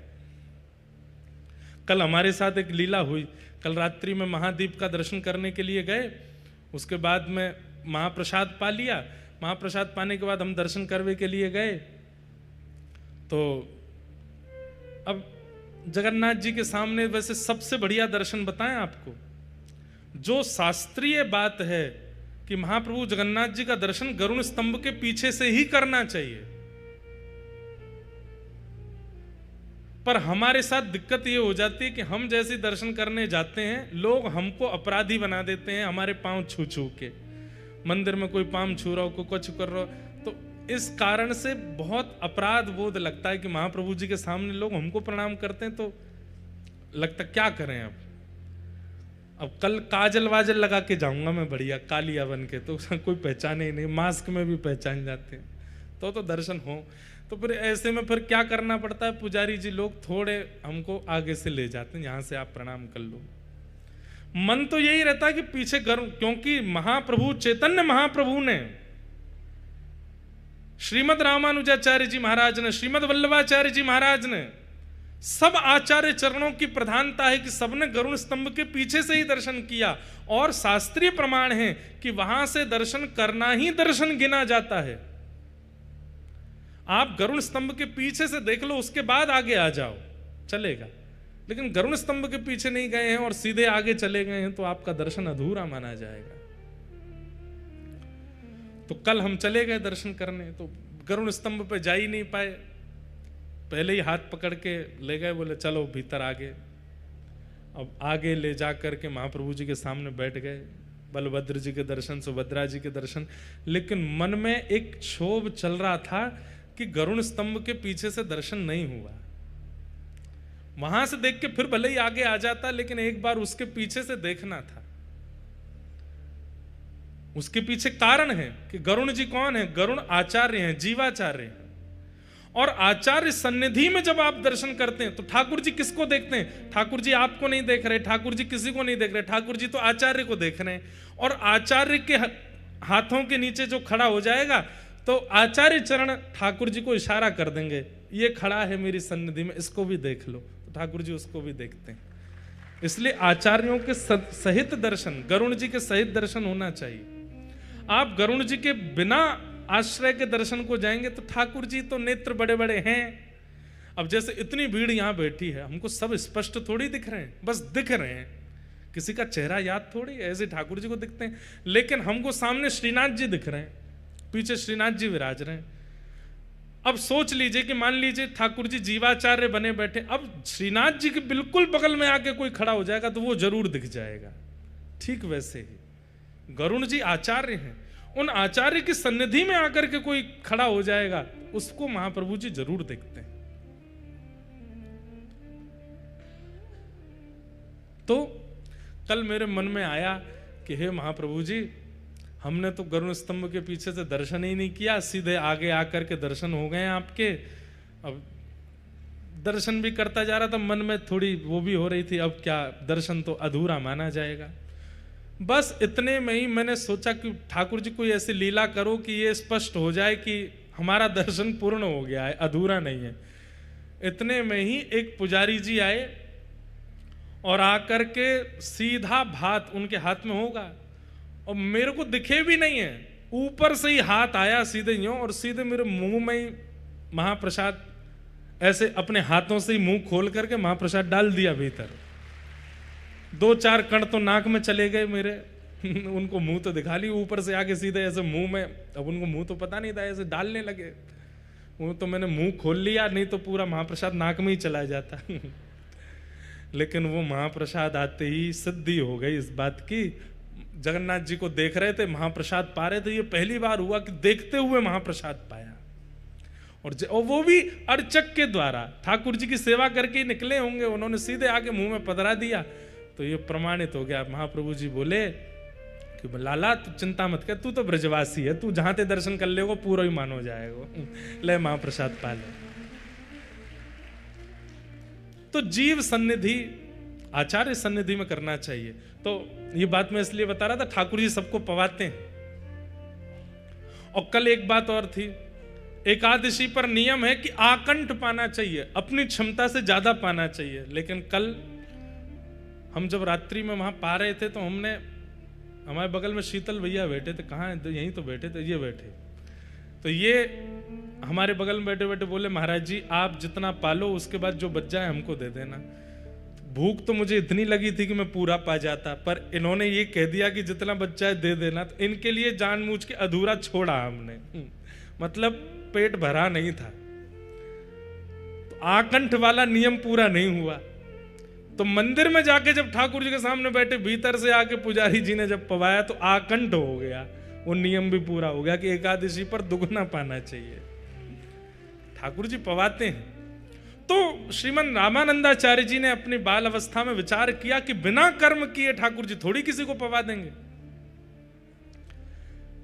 कल हमारे साथ एक लीला हुई। कल रात्रि में महादीप का दर्शन करने के लिए गए, उसके बाद में महाप्रसाद पा लिया। महाप्रसाद पाने के बाद हम दर्शन करने के लिए गए, तो अब जगन्नाथ जी के सामने वैसे सबसे बढ़िया दर्शन बताएं आपको, जो शास्त्रीय बात है कि महाप्रभु जगन्नाथ जी का दर्शन गरुड़ स्तंभ के पीछे से ही करना चाहिए, पर हमारे साथ दिक्कत ये हो जाती है कि हम जैसे दर्शन करने जाते हैं, लोग हमको अपराधी बना देते हैं हमारे पांव छू छू के। मंदिर में कोई पांव छू रहा हो, कोई कुछ कर रहा हो, तो इस कारण से बहुत अपराध बोध लगता है कि महाप्रभु जी के सामने लोग हमको प्रणाम करते हैं, तो लगता क्या करें। अब कल काजल वाजल लगा के जाऊंगा मैं बढ़िया कालिया बन के, तो कोई पहचाने ही नहीं, मास्क में भी पहचान जाते हैं, तो दर्शन हो। तो फिर ऐसे में फिर क्या करना पड़ता है, पुजारी जी लोग थोड़े हमको आगे से ले जाते हैं, यहाँ से आप प्रणाम कर लो। मन तो यही रहता है कि पीछे क्योंकि महाप्रभु चैतन्य महाप्रभु ने, श्रीमद रामानुजाचार्य जी महाराज ने, श्रीमद वल्लभाचार्य जी महाराज ने, सब आचार्य चरणों की प्रधानता है कि सबने गरुड़ स्तंभ के पीछे से ही दर्शन किया, और शास्त्रीय प्रमाण है कि वहां से दर्शन करना ही दर्शन गिना जाता है। आप गरुड़ स्तंभ के पीछे से देख लो, उसके बाद आगे आ जाओ, चलेगा। लेकिन गरुड़ स्तंभ के पीछे नहीं गए हैं और सीधे आगे चले गए हैं, तो आपका दर्शन अधूरा माना जाएगा। तो कल हम चले गए दर्शन करने, तो गरुड़ स्तंभ पे जा ही नहीं पाए, पहले ही हाथ पकड़ के ले गए, बोले चलो भीतर आगे। अब आगे ले जा करके महाप्रभु जी के सामने बैठ गए, बलभद्र जी के दर्शन, सुभद्रा जी के दर्शन, लेकिन मन में एक क्षोभ चल रहा था कि गरुड़ स्तंभ के पीछे से दर्शन नहीं हुआ। वहां से देख के फिर भले ही आगे आ जाता, लेकिन एक बार उसके पीछे से देखना था। उसके पीछे कारण है कि गरुड़ जी कौन है, गरुड़ आचार्य हैं, जीवाचार्य हैं। और आचार्य सन्निधि में जब आप दर्शन करते हैं तो ठाकुर जी किसको देखते हैं? ठाकुर जी आपको नहीं देख रहे, ठाकुर जी किसी को नहीं देख रहे, ठाकुर जी तो आचार्य को देख रहे हैं। और आचार्य के हाथों के नीचे जो खड़ा हो जाएगा तो आचार्य चरण ठाकुर जी को इशारा कर देंगे, ये खड़ा है मेरी सन्निधि में, इसको भी देख लो। तो ठाकुर जी उसको भी देखते हैं। इसलिए आचार्यों के सहित दर्शन, गरुड़ जी के सहित दर्शन होना चाहिए। आप गरुड़ जी के बिना आश्रय के दर्शन को जाएंगे तो ठाकुर जी तो नेत्र बड़े बड़े हैं। अब जैसे इतनी भीड़ यहां बैठी है, हमको सब स्पष्ट थोड़ी दिख रहे हैं, बस दिख रहे हैं, किसी का चेहरा याद थोड़ी, ऐसे ठाकुर जी को दिखते हैं। लेकिन हमको सामने श्रीनाथ जी दिख रहे हैं, पीछे श्रीनाथ जी विराज रहे हैं। अब सोच लीजिए कि मान लीजिए ठाकुर जी जीवाचार्य बने बैठे, अब श्रीनाथ जी के बिल्कुल बगल में आके कोई खड़ा हो जाएगा तो वो जरूर दिख जाएगा। ठीक वैसे ही गरुड़ जी आचार्य हैं, उन आचार्य की सन्निधि में आकर के कोई खड़ा हो जाएगा, उसको महाप्रभु जी जरूर देखते हैं। तो कल मेरे मन में आया कि हे महाप्रभु जी, हमने तो गरुड़ स्तंभ के पीछे से दर्शन ही नहीं किया, सीधे आगे आकर के दर्शन हो गए आपके। अब दर्शन भी करता जा रहा था, मन में थोड़ी वो भी हो रही थी, अब क्या दर्शन तो अधूरा माना जाएगा। बस इतने में ही मैंने सोचा कि ठाकुर जी कोई ऐसी लीला करो कि ये स्पष्ट हो जाए कि हमारा दर्शन पूर्ण हो गया है, अधूरा नहीं है। इतने में ही एक पुजारी जी आए और आकर के सीधा भात उनके हाथ में होगा, और मेरे को दिखे भी नहीं है, ऊपर से ही हाथ आया सीधे यूं, और सीधे मेरे मुंह में ही महाप्रसाद ऐसे अपने हाथों से ही मुंह खोल करके महाप्रसाद डाल दिया भीतर। 2-4 कण तो नाक में चले गए मेरे उनको मुंह तो दिखा ली, ऊपर से आके सीधे ऐसे मुंह में, अब उनको मुंह तो पता नहीं था, ऐसे डालने लगे। वो तो मैंने मुंह खोल लिया, नहीं तो पूरा महाप्रसाद नाक में ही चला जाता लेकिन वो महाप्रसाद आते ही सिद्धि हो गई इस बात की। जगन्नाथ जी को देख रहे थे, महाप्रसाद पा रहे थे, ये पहली बार हुआ कि देखते हुए महाप्रसाद पाया। और वो भी अर्चक के द्वारा, ठाकुर जी की सेवा करके ही निकले होंगे, उन्होंने सीधे आके मुंह में पधरा दिया, तो ये प्रमाणित हो गया। महाप्रभु जी बोले कि लाला तू चिंता मत कर, तू तो ब्रजवासी है, तू जहां ते दर्शन कर लेगो पूरा ही मान हो जाएगा, ले महाप्रसाद पा ले। तो जीव सन्निधि आचार्य सन्निधि में करना चाहिए। तो ये बात मैं इसलिए बता रहा था, ठाकुर जी सबको पवाते हैं। और कल एक बात और थी, एकादशी पर नियम है कि आकंठ पाना चाहिए, अपनी क्षमता से ज्यादा पाना चाहिए। लेकिन कल हम जब रात्रि में वहां पा रहे थे तो हमने, हमारे बगल में शीतल भैया बैठे थे, कहाँ है, यहीं तो बैठे थे, ये बैठे, तो ये हमारे बगल में बैठे बैठे बोले महाराज जी आप जितना पालो उसके बाद जो बच जाए हमको दे देना। भूख तो मुझे इतनी लगी थी कि मैं पूरा पा जाता, पर इन्होंने ये कह दिया कि जितना बच जाए दे देना, तो इनके लिए जानबूझ के अधूरा छोड़ा हमने, मतलब पेट भरा नहीं था। तो आकंठ वाला नियम पूरा नहीं हुआ। तो मंदिर में जाके जब ठाकुर जी के सामने बैठे, भीतर से आके पुजारी जी ने जब पवाया तो आकंठ हो गया, वो नियम भी पूरा हो गया कि एकादशी पर दुगना पाना चाहिए। ठाकुर जी पवाते हैं। तो श्रीमन रामानंदाचार्य जी ने अपनी बाल अवस्था में विचार किया कि बिना कर्म किए ठाकुर जी थोड़ी किसी को पवा देंगे,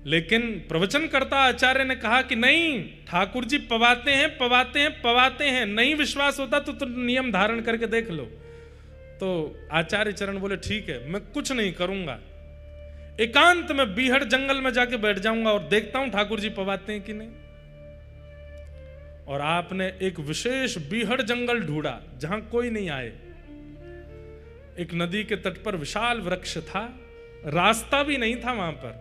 लेकिन प्रवचनकर्ता आचार्य ने कहा कि नहीं, ठाकुर जी पवाते हैं पवाते हैं पवाते हैं, नहीं विश्वास होता तो नियम धारण करके देख लो। तो आचार्य चरण बोले ठीक है, मैं कुछ नहीं करूंगा, एकांत में बीहड़ जंगल में जाके बैठ जाऊंगा और देखता हूं ठाकुर जी पवाते हैं कि नहीं। और आपने एक विशेष बीहड़ जंगल ढूंढा जहां कोई नहीं आए। एक नदी के तट पर विशाल वृक्ष था, रास्ता भी नहीं था वहां पर,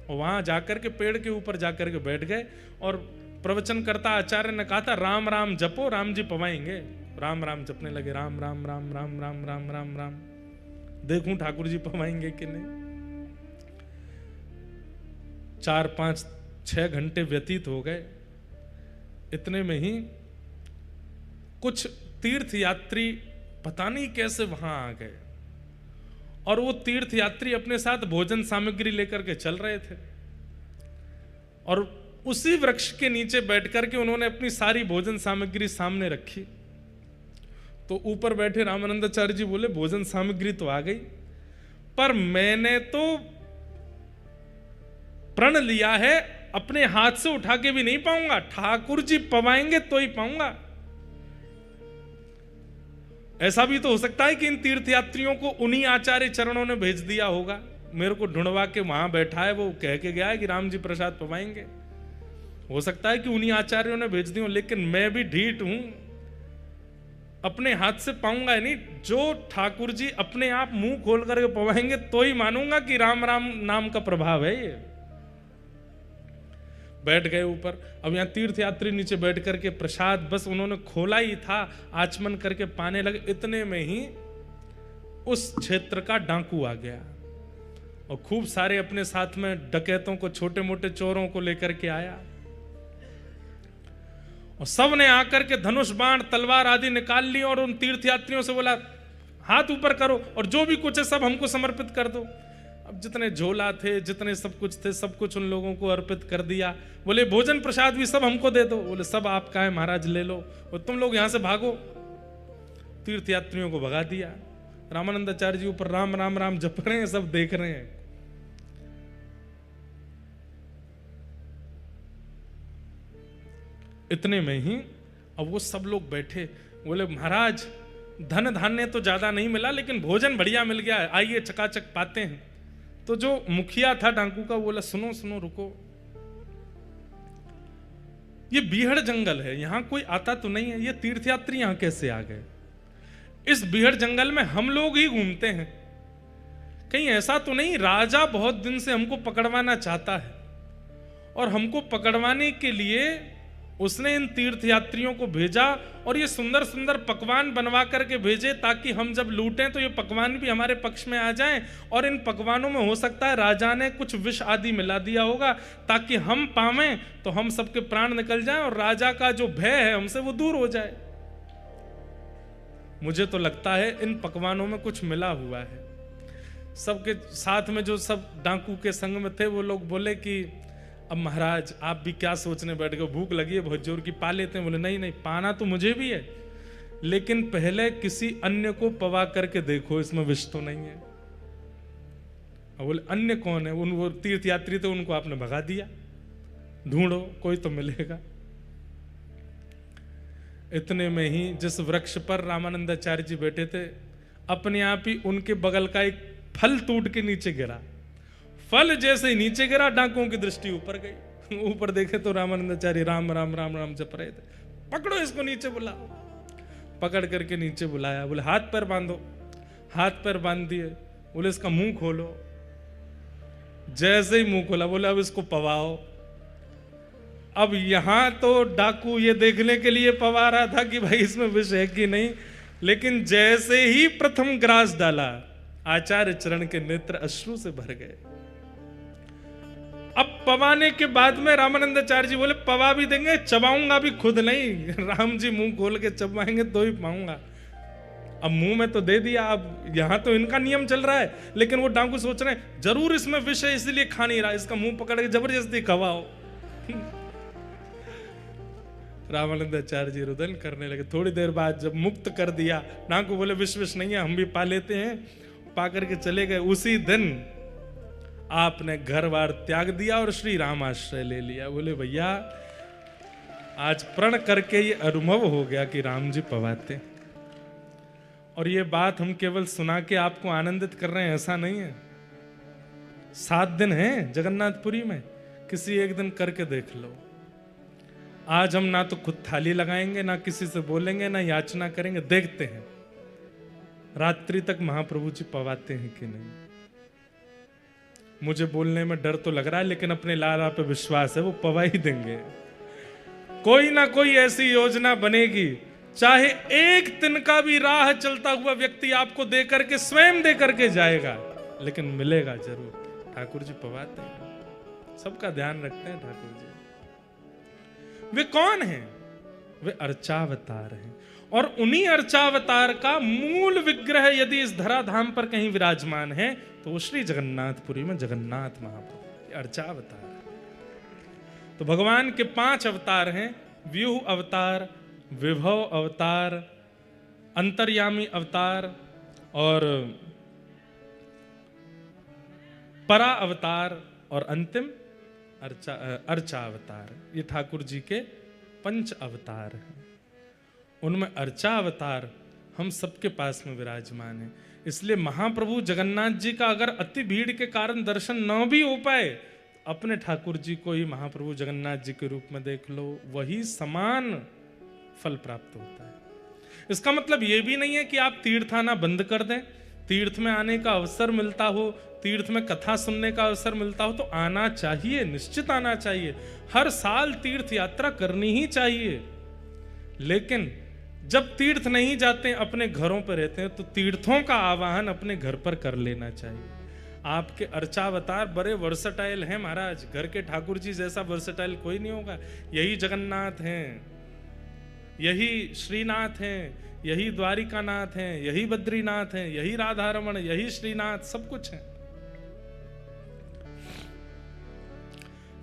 और वहां जाकर के पेड़ के ऊपर जाकर के बैठ गए। और प्रवचनकर्ता आचार्य ने कहा था राम राम जपो, राम जी पवाएंगे। राम राम जपने लगे, राम राम राम राम राम राम राम राम, देखूं ठाकुर जी पवाएंगे कि नहीं। 4-5-6 घंटे व्यतीत हो गए। इतने में ही कुछ तीर्थ यात्री पता नहीं कैसे वहां आ गए, और वो तीर्थ यात्री अपने साथ भोजन सामग्री लेकर के चल रहे थे, और उसी वृक्ष के नीचे बैठ करके उन्होंने अपनी सारी भोजन सामग्री सामने रखी। तो ऊपर बैठे रामानंदाचार्य जी बोले भोजन सामग्री तो आ गई, पर मैंने तो प्रण लिया है, अपने हाथ से उठा के भी नहीं पाऊंगा, ठाकुर जी पवाएंगे तो ही पाऊंगा। ऐसा भी तो हो सकता है कि इन तीर्थयात्रियों को उन्हीं आचार्य चरणों ने भेज दिया होगा, मेरे को ढूंढवा के वहां बैठा है, वो कह के गया है कि राम जी प्रसाद पवाएंगे। हो सकता है कि उन्हीं आचार्यों ने भेज दी हो, लेकिन मैं भी ढीठ हूं, अपने हाथ से पाऊंगा नहीं। जो ठाकुर जी अपने आप मुंह खोल करके पवाएंगे तो ही मानूंगा कि राम राम नाम का प्रभाव है ये। बैठ गए ऊपर। अब यहाँ तीर्थयात्री नीचे बैठ करके प्रसाद बस उन्होंने खोला ही था, आचमन करके पाने लगे। इतने में ही उस क्षेत्र का डाकू आ गया और खूब सारे अपने साथ में डकैतों को, छोटे मोटे चोरों को लेकर के आया, और सब ने आकर के धनुष बाण तलवार आदि निकाल ली और उन तीर्थयात्रियों से बोला हाथ ऊपर करो और जो भी कुछ है सब हमको समर्पित कर दो। अब जितने झोला थे, जितने सब कुछ थे, सब कुछ उन लोगों को अर्पित कर दिया। बोले भोजन प्रसाद भी सब हमको दे दो। बोले सब आपका है महाराज, ले लो और तुम लोग यहां से भागो। तीर्थयात्रियों को भगा दिया। रामानंदाचार्य जी ऊपर राम राम राम जप रहे हैं, सब देख रहे हैं। इतने में ही अब वो सब लोग बैठे, बोले महाराज धन धान्य तो ज्यादा नहीं मिला लेकिन भोजन बढ़िया मिल गया है, आइए चकाचक पाते हैं। तो जो मुखिया था डाकू का, बोला सुनो सुनो रुको, ये बीहड़ जंगल है, यहां कोई आता तो नहीं है, ये तीर्थयात्री यहां कैसे आ गए? इस बीहड़ जंगल में हम लोग ही घूमते हैं, कहीं ऐसा तो नहीं राजा बहुत दिन से हमको पकड़वाना चाहता है और हमको पकड़वाने के लिए उसने इन तीर्थयात्रियों को भेजा और ये सुंदर सुंदर पकवान बनवा करके भेजे ताकि हम जब लूटें तो ये पकवान भी हमारे पक्ष में आ जाएं। और इन पकवानों में हो सकता है राजा ने कुछ विष आदि मिला दिया होगा ताकि हम पावें तो हम सबके प्राण निकल जाएं और राजा का जो भय है हमसे वो दूर हो जाए। मुझे तो लगता है इन पकवानों में कुछ मिला हुआ है। सबके साथ में जो सब डाकू के संग में थे वो लोग बोले कि अब महाराज आप भी क्या सोचने बैठ गए, भूख लगी है बहुत जोर की, पा लेते हैं। बोले नहीं नहीं, पाना तो मुझे भी है लेकिन पहले किसी अन्य को पवा करके देखो, इसमें विष तो नहीं है। अब बोले अन्य कौन है? वो तीर्थयात्री थे, उनको आपने भगा दिया, ढूंढो कोई तो मिलेगा। इतने में ही जिस वृक्ष पर रामानंदाचार्य जी बैठे थे, अपने आप ही उनके बगल का एक फल टूट के नीचे गिरा। फल जैसे ही नीचे गिरा, डाकुओं की दृष्टि ऊपर गई। ऊपर देखे तो रामानंदाचार्य राम राम राम राम जप रहे थे। पकड़ो इसको, नीचे बुलाओ। पकड़ करके नीचे बुलाया। बोले हाथ पैर बांधो। हाथ पैर बांध दिए, बोले इसका मुंह खोलो। जैसे ही मुंह खोला बोले अब इसको पवाओ। अब यहां तो डाकू ये देखने के लिए पवा रहा था कि भाई इसमें विष है कि नहीं, लेकिन जैसे ही प्रथम ग्रास डाला आचार्य चरण के नेत्र अश्रु से भर गए। अब पवाने के बाद में रामानंदाचार्य जी बोले पवा भी देंगे, चबाऊंगा भी खुद नहीं। राम जी मुंह खोल के चबाएंगे तो ही पाऊंगा। अब मुंह में तो दे दिया, अब यहां तो इनका नियम चल रहा है, लेकिन वो डाकू सोच रहे हैं जरूर इसमें विष है इसलिए खा नहीं रहा, इसका मुंह पकड़ के जबरदस्ती खवाओ। रामानंदाचार्य जी रुदन करने लगे। थोड़ी देर बाद जब मुक्त कर दिया, डाकू बोले विष नहीं है, हम भी पा लेते हैं। पा करके चले गए। उसी दिन आपने घर बार त्याग दिया और श्री राम आश्रय ले लिया। बोले भैया आज प्रण करके ये अनुभव हो गया कि राम जी पवाते। और ये बात हम केवल सुना के आपको आनंदित कर रहे हैं ऐसा नहीं है। 7 दिन है जगन्नाथपुरी में, किसी एक दिन करके देख लो। आज हम ना तो खुद थाली लगाएंगे, ना किसी से बोलेंगे, ना याचना करेंगे, देखते हैं रात्रि तक महाप्रभु जी पवाते हैं कि नहीं। मुझे बोलने में डर तो लग रहा है, लेकिन अपने लाला पे विश्वास है वो पवा ही देंगे। कोई ना कोई ऐसी योजना बनेगी, चाहे एक दिन का भी राह चलता हुआ व्यक्ति आपको दे करके स्वयं दे करके जाएगा, लेकिन मिलेगा जरूर। ठाकुर जी पवाते हैं, सबका ध्यान रखते हैं ठाकुर जी। वे कौन हैं? वे अर्चावतार हैं। और उन्हीं अर्चावतार का मूल विग्रह यदि इस धराधाम पर कहीं विराजमान है तो वो श्री जगन्नाथपुरी में जगन्नाथ महाप्रभु अर्चावतार। तो भगवान के 5 अवतार हैं, व्यूह अवतार, विभव अवतार, अंतर्यामी अवतार और परा अवतार और अंतिम अर्चा अवतार। ये ठाकुर जी के 5 अवतार हैं। उनमें अर्चा अवतार हम सबके पास में विराजमान है। इसलिए महाप्रभु जगन्नाथ जी का अगर अति भीड़ के कारण दर्शन न भी हो पाए, अपने ठाकुर जी को ही महाप्रभु जगन्नाथ जी के रूप में देख लो, वही समान फल प्राप्त होता है। इसका मतलब यह भी नहीं है कि आप तीर्थ आना बंद कर दें। तीर्थ में आने का अवसर मिलता हो, तीर्थ में कथा सुनने का अवसर मिलता हो तो आना चाहिए, निश्चित आना चाहिए। हर साल तीर्थ यात्रा करनी ही चाहिए। लेकिन जब तीर्थ नहीं जाते, अपने घरों पर रहते हैं, तो तीर्थों का आवाहन अपने घर पर कर लेना चाहिए। आपके अर्चावतार बड़े वर्सटाइल हैं महाराज, घर के ठाकुर जी जैसा वर्सटाइल कोई नहीं होगा। यही जगन्नाथ हैं, यही श्रीनाथ हैं, यही द्वारिकानाथ हैं, यही बद्रीनाथ हैं, यही राधारमण, यही श्रीनाथ, सब कुछ है।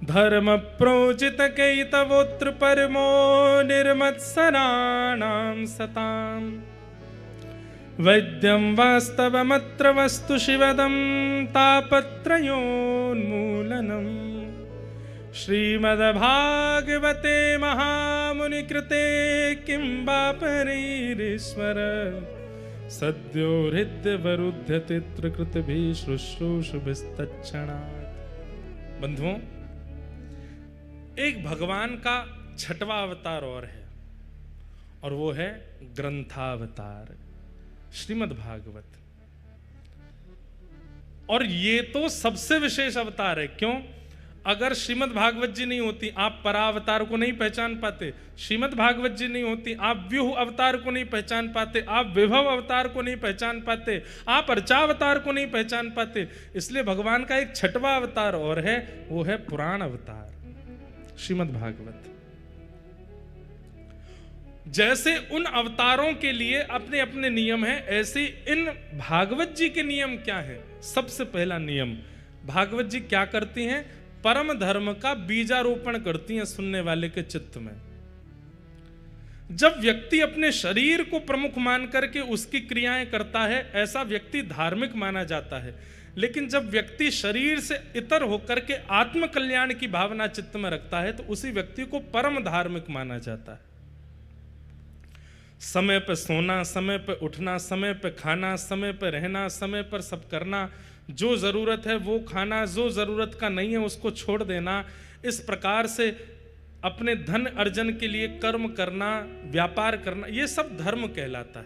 धर्म प्रोचित कैतवोत्र परमो निर्मत्सराणां सताम् वैद्यं वास्तवमत्र वस्तु शिवदं तापत्रयोन्मूलनम् श्रीमद्भागवते महामुनिकृते किं वा परीरीश्वर सद्यो हृद्यवरुध्यतित्रकृतभिः शुश्रूषुभिस्तत्क्षणात्। बंधुओं, एक भगवान का 6वां अवतार और है, और वो है ग्रंथावतार, श्रीमद् भागवत। और ये तो सबसे विशेष अवतार है। क्यों? अगर श्रीमद् भागवत जी नहीं होती, आप परावतार को नहीं पहचान पाते। श्रीमद् भागवत जी नहीं होती, आप व्यूह अवतार को नहीं पहचान पाते, आप विभव अवतार को नहीं पहचान पाते, आप अर्चावतार को नहीं पहचान पाते। इसलिए भगवान का एक 6वां अवतार और है, वो है पुराण अवतार, श्रीमद् भागवत। जैसे उन अवतारों के लिए अपने अपने नियम हैं, ऐसे इन भागवत जी के नियम क्या हैं? सबसे पहला नियम, भागवत जी क्या करती हैं? परम धर्म का बीजारोपण करती हैं सुनने वाले के चित्त में। जब व्यक्ति अपने शरीर को प्रमुख मान करके उसकी क्रियाएं करता है, ऐसा व्यक्ति धार्मिक माना जाता है। लेकिन जब व्यक्ति शरीर से इतर होकर के आत्म कल्याण की भावना चित्त में रखता है, तो उसी व्यक्ति को परम धार्मिक माना जाता है। समय पर सोना, समय पर उठना, समय पर खाना, समय पर रहना, समय पर सब करना, जो जरूरत है वो खाना, जो जरूरत का नहीं है उसको छोड़ देना। इस प्रकार से अपने धन अर्जन के लिए कर्म करना, व्यापार करना, ये सब धर्म कहलाता है।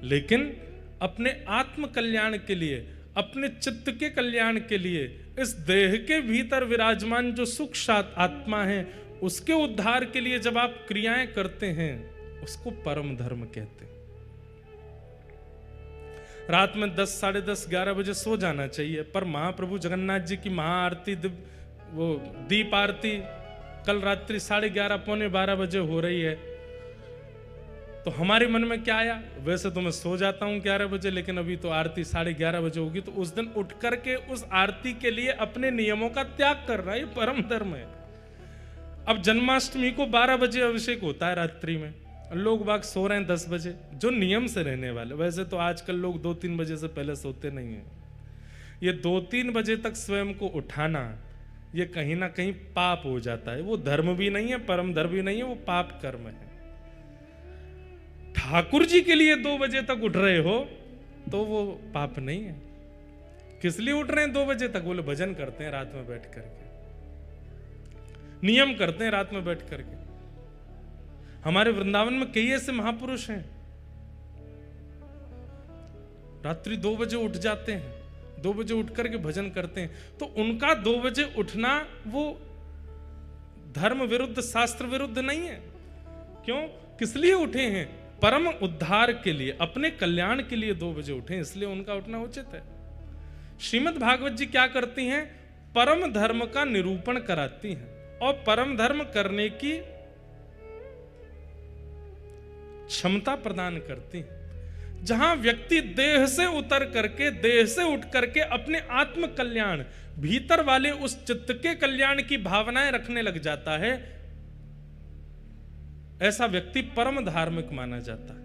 लेकिन अपने आत्म कल्याण के लिए, अपने चित्त के कल्याण के लिए, इस देह के भीतर विराजमान जो सुख आत्मा है उसके उद्धार के लिए जब आप क्रियाएं करते हैं, उसको परम धर्म कहते हैं। रात में 10, साढ़े 10, 11 बजे सो जाना चाहिए, पर महाप्रभु जगन्नाथ जी की महाआरती, वो दीप आरती कल रात्रि 11:30, पौने 12 बजे हो रही है। तो हमारे मन में क्या आया, वैसे तो मैं सो जाता हूं 11 बजे, लेकिन अभी तो आरती 11:30 बजे होगी, तो उस दिन उठ करके उस आरती के लिए अपने नियमों का त्याग कर रहा है, ये परम धर्म है। अब जन्माष्टमी को 12 बजे अभिषेक होता है रात्रि में, लोग बाग सो रहे हैं 10 बजे, जो नियम से रहने वाले। वैसे तो आजकल लोग 2-3 बजे से पहले सोते नहीं हैं। ये 2-3 बजे तक स्वयं को उठाना, ये कहीं ना कहीं पाप हो जाता है। वो धर्म भी नहीं है, परम धर्म भी नहीं है, वो पाप कर्म है। ठाकुर जी के लिए 2 बजे तक उठ रहे हो तो वो पाप नहीं है। किस लिए उठ रहे हैं 2 बजे तक? बोले भजन करते हैं रात में बैठ करके, नियम करते हैं रात में बैठ करके। हमारे वृंदावन में कई ऐसे महापुरुष हैं, रात्रि 2 बजे उठ जाते हैं, 2 बजे उठ करके भजन करते हैं। तो उनका 2 बजे उठना वो धर्म विरुद्ध, शास्त्र विरुद्ध नहीं है। क्यों? किस लिए उठे हैं? परम उद्धार के लिए, अपने कल्याण के लिए 2 बजे उठे, इसलिए उनका उठना उचित है। श्रीमद् भागवत जी क्या करती हैं? परम धर्म का निरूपण कराती हैं और परम धर्म करने की क्षमता प्रदान करती हैं। जहां व्यक्ति देह से उतर करके, देह से उठ करके अपने आत्म कल्याण, भीतर वाले उस चित्त के कल्याण की भावनाएं रखने लग जाता है, ऐसा व्यक्ति परम धार्मिक माना जाता है।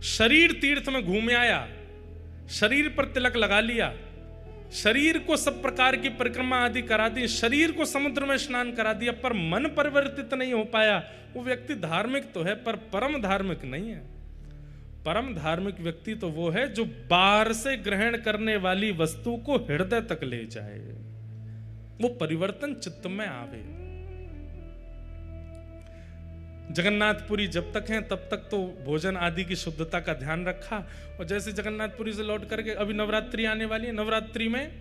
शरीर तीर्थ में घूम आया, शरीर पर तिलक लगा लिया, शरीर को सब प्रकार की परिक्रमा आदि करा दी, शरीर को समुद्र में स्नान करा दिया, पर मन परिवर्तित नहीं हो पाया, वो व्यक्ति धार्मिक तो है पर परम धार्मिक नहीं है। परम धार्मिक व्यक्ति तो वो है जो बाहर से ग्रहण करने वाली वस्तु को हृदय तक ले जाए, वो परिवर्तन चित्त में आवे। जगन्नाथपुरी जब तक हैं तब तक तो भोजन आदि की शुद्धता का ध्यान रखा, और जैसे जगन्नाथपुरी से लौट करके अभी नवरात्रि आने वाली है, नवरात्रि में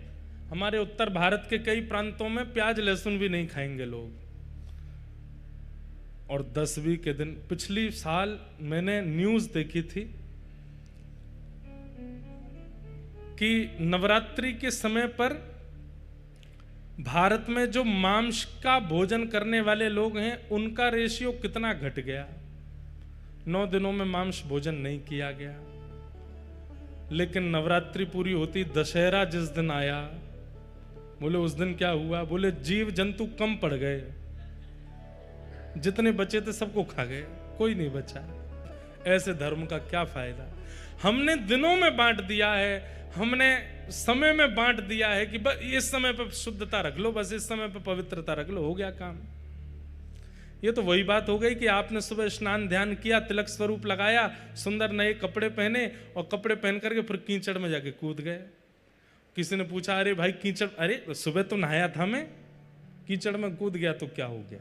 हमारे उत्तर भारत के कई प्रांतों में प्याज लहसुन भी नहीं खाएंगे लोग। और 10वीं के दिन, पिछली साल मैंने न्यूज देखी थी कि नवरात्रि के समय पर भारत में जो मांस का भोजन करने वाले लोग हैं उनका रेशियो कितना घट गया। 9 दिनों में मांस भोजन नहीं किया गया, लेकिन नवरात्रि पूरी होती, दशहरा जिस दिन आया, बोले उस दिन क्या हुआ? बोले जीव जंतु कम पड़ गए, जितने बचे थे सबको खा गए, कोई नहीं बचा। ऐसे धर्म का क्या फायदा? हमने दिनों में बांट दिया है, हमने समय में बांट दिया है कि बस इस समय पर शुद्धता रख लो, बस इस समय पर पवित्रता रख लो, हो गया काम। ये तो वही बात हो गई कि आपने सुबह स्नान ध्यान किया, तिलक स्वरूप लगाया, सुंदर नए कपड़े पहने, और कपड़े पहन करके फिर कीचड़ में जाके कूद गए। किसी ने पूछा, अरे भाई कीचड़, अरे सुबह तो नहाया था मैं, कीचड़ में कूद गया तो क्या हो गया?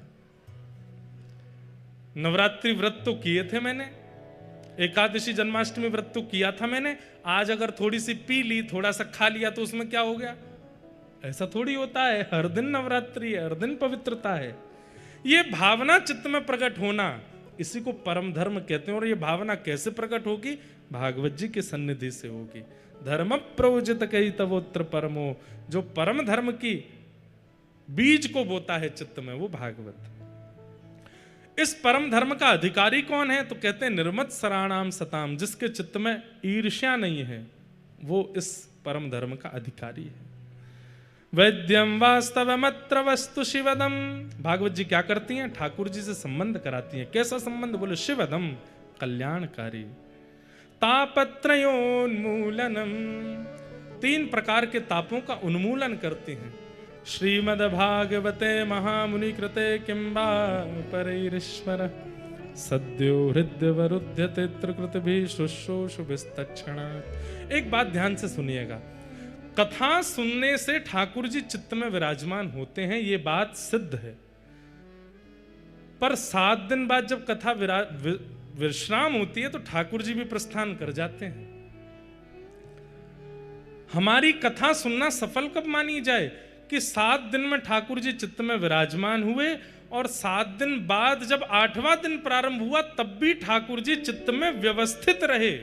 नवरात्रि व्रत तो किए थे मैंने, एकादशी जन्माष्टमी व्रत तो किया था मैंने, आज अगर थोड़ी सी पी ली, थोड़ा सा खा लिया तो उसमें क्या हो गया? ऐसा थोड़ी होता है। हर दिन नवरात्रि है, हर दिन पवित्रता है। ये भावना चित्त में प्रकट होना, इसी को परम धर्म कहते हैं। और ये भावना कैसे प्रकट होगी? भागवत जी के सन्निधि से होगी। धर्म प्रयोजित कही तवोत्र परमो, जो परम धर्म की बीज को बोता है चित्त में, वो भागवत। इस परम धर्म का अधिकारी कौन है? तो कहते हैं निर्मत सराणाम सताम, जिसके चित्त में ईर्ष्या नहीं है वो इस परम धर्म का अधिकारी है। वैद्यम वास्तवमत्र वस्तु शिवदम, भागवत जी क्या करती हैं? ठाकुर जी से संबंध कराती हैं। कैसा संबंध? बोले शिवदम, कल्याणकारी। तापत्रयोन्मूलनम, 3 प्रकार के तापों का उन्मूलन करती हैं। श्रीमद्भागवते महामुनि कृते किंबा परैरीश्वर, सद्यो हृदयवरुध्यते त्रिकृतिभिः शुश्रूषुभिस्तत्क्षणात्। एक बात ध्यान से सुनिएगा, कथा सुनने से ठाकुर जी चित्त में विराजमान होते हैं, ये बात सिद्ध है। पर 7 दिन बाद जब कथा विश्राम होती है तो ठाकुर जी भी प्रस्थान कर जाते हैं। हमारी कथा सुनना सफल कब मानी जाए कि 7 दिन में ठाकुर जी चित्त में विराजमान हुए और 7 दिन बाद जब 8वां दिन प्रारंभ हुआ तब भी ठाकुर जी चित्त में व्यवस्थित रहे,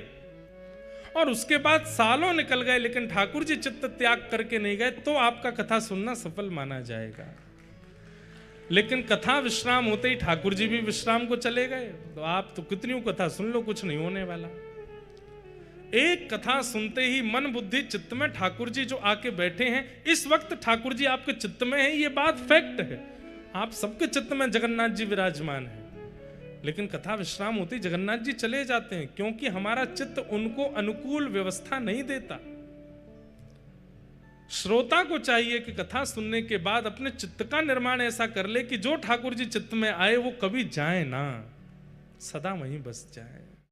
और उसके बाद सालों निकल गए लेकिन ठाकुर जी चित्त त्याग करके नहीं गए, तो आपका कथा सुनना सफल माना जाएगा। लेकिन कथा विश्राम होते ही ठाकुर जी भी विश्राम को चले गए तो आप तो कितनी कथा सुन लो, कुछ नहीं होने वाला। एक कथा सुनते ही मन बुद्धि चित्त में ठाकुर जी जो आके बैठे हैं, इस वक्त ठाकुर जी आपके चित्त में है, ये बात फैक्ट है। आप सबके चित्त में जगन्नाथ जी विराजमान है, लेकिन कथा विश्राम होती जगन्नाथ जी चले जाते हैं, क्योंकि हमारा चित्त उनको अनुकूल व्यवस्था नहीं देता। श्रोता को चाहिए कि कथा सुनने के बाद अपने चित्त का निर्माण ऐसा कर ले कि जो ठाकुर जी चित्त में आए वो कभी जाए ना, सदा वहीं बस जाए।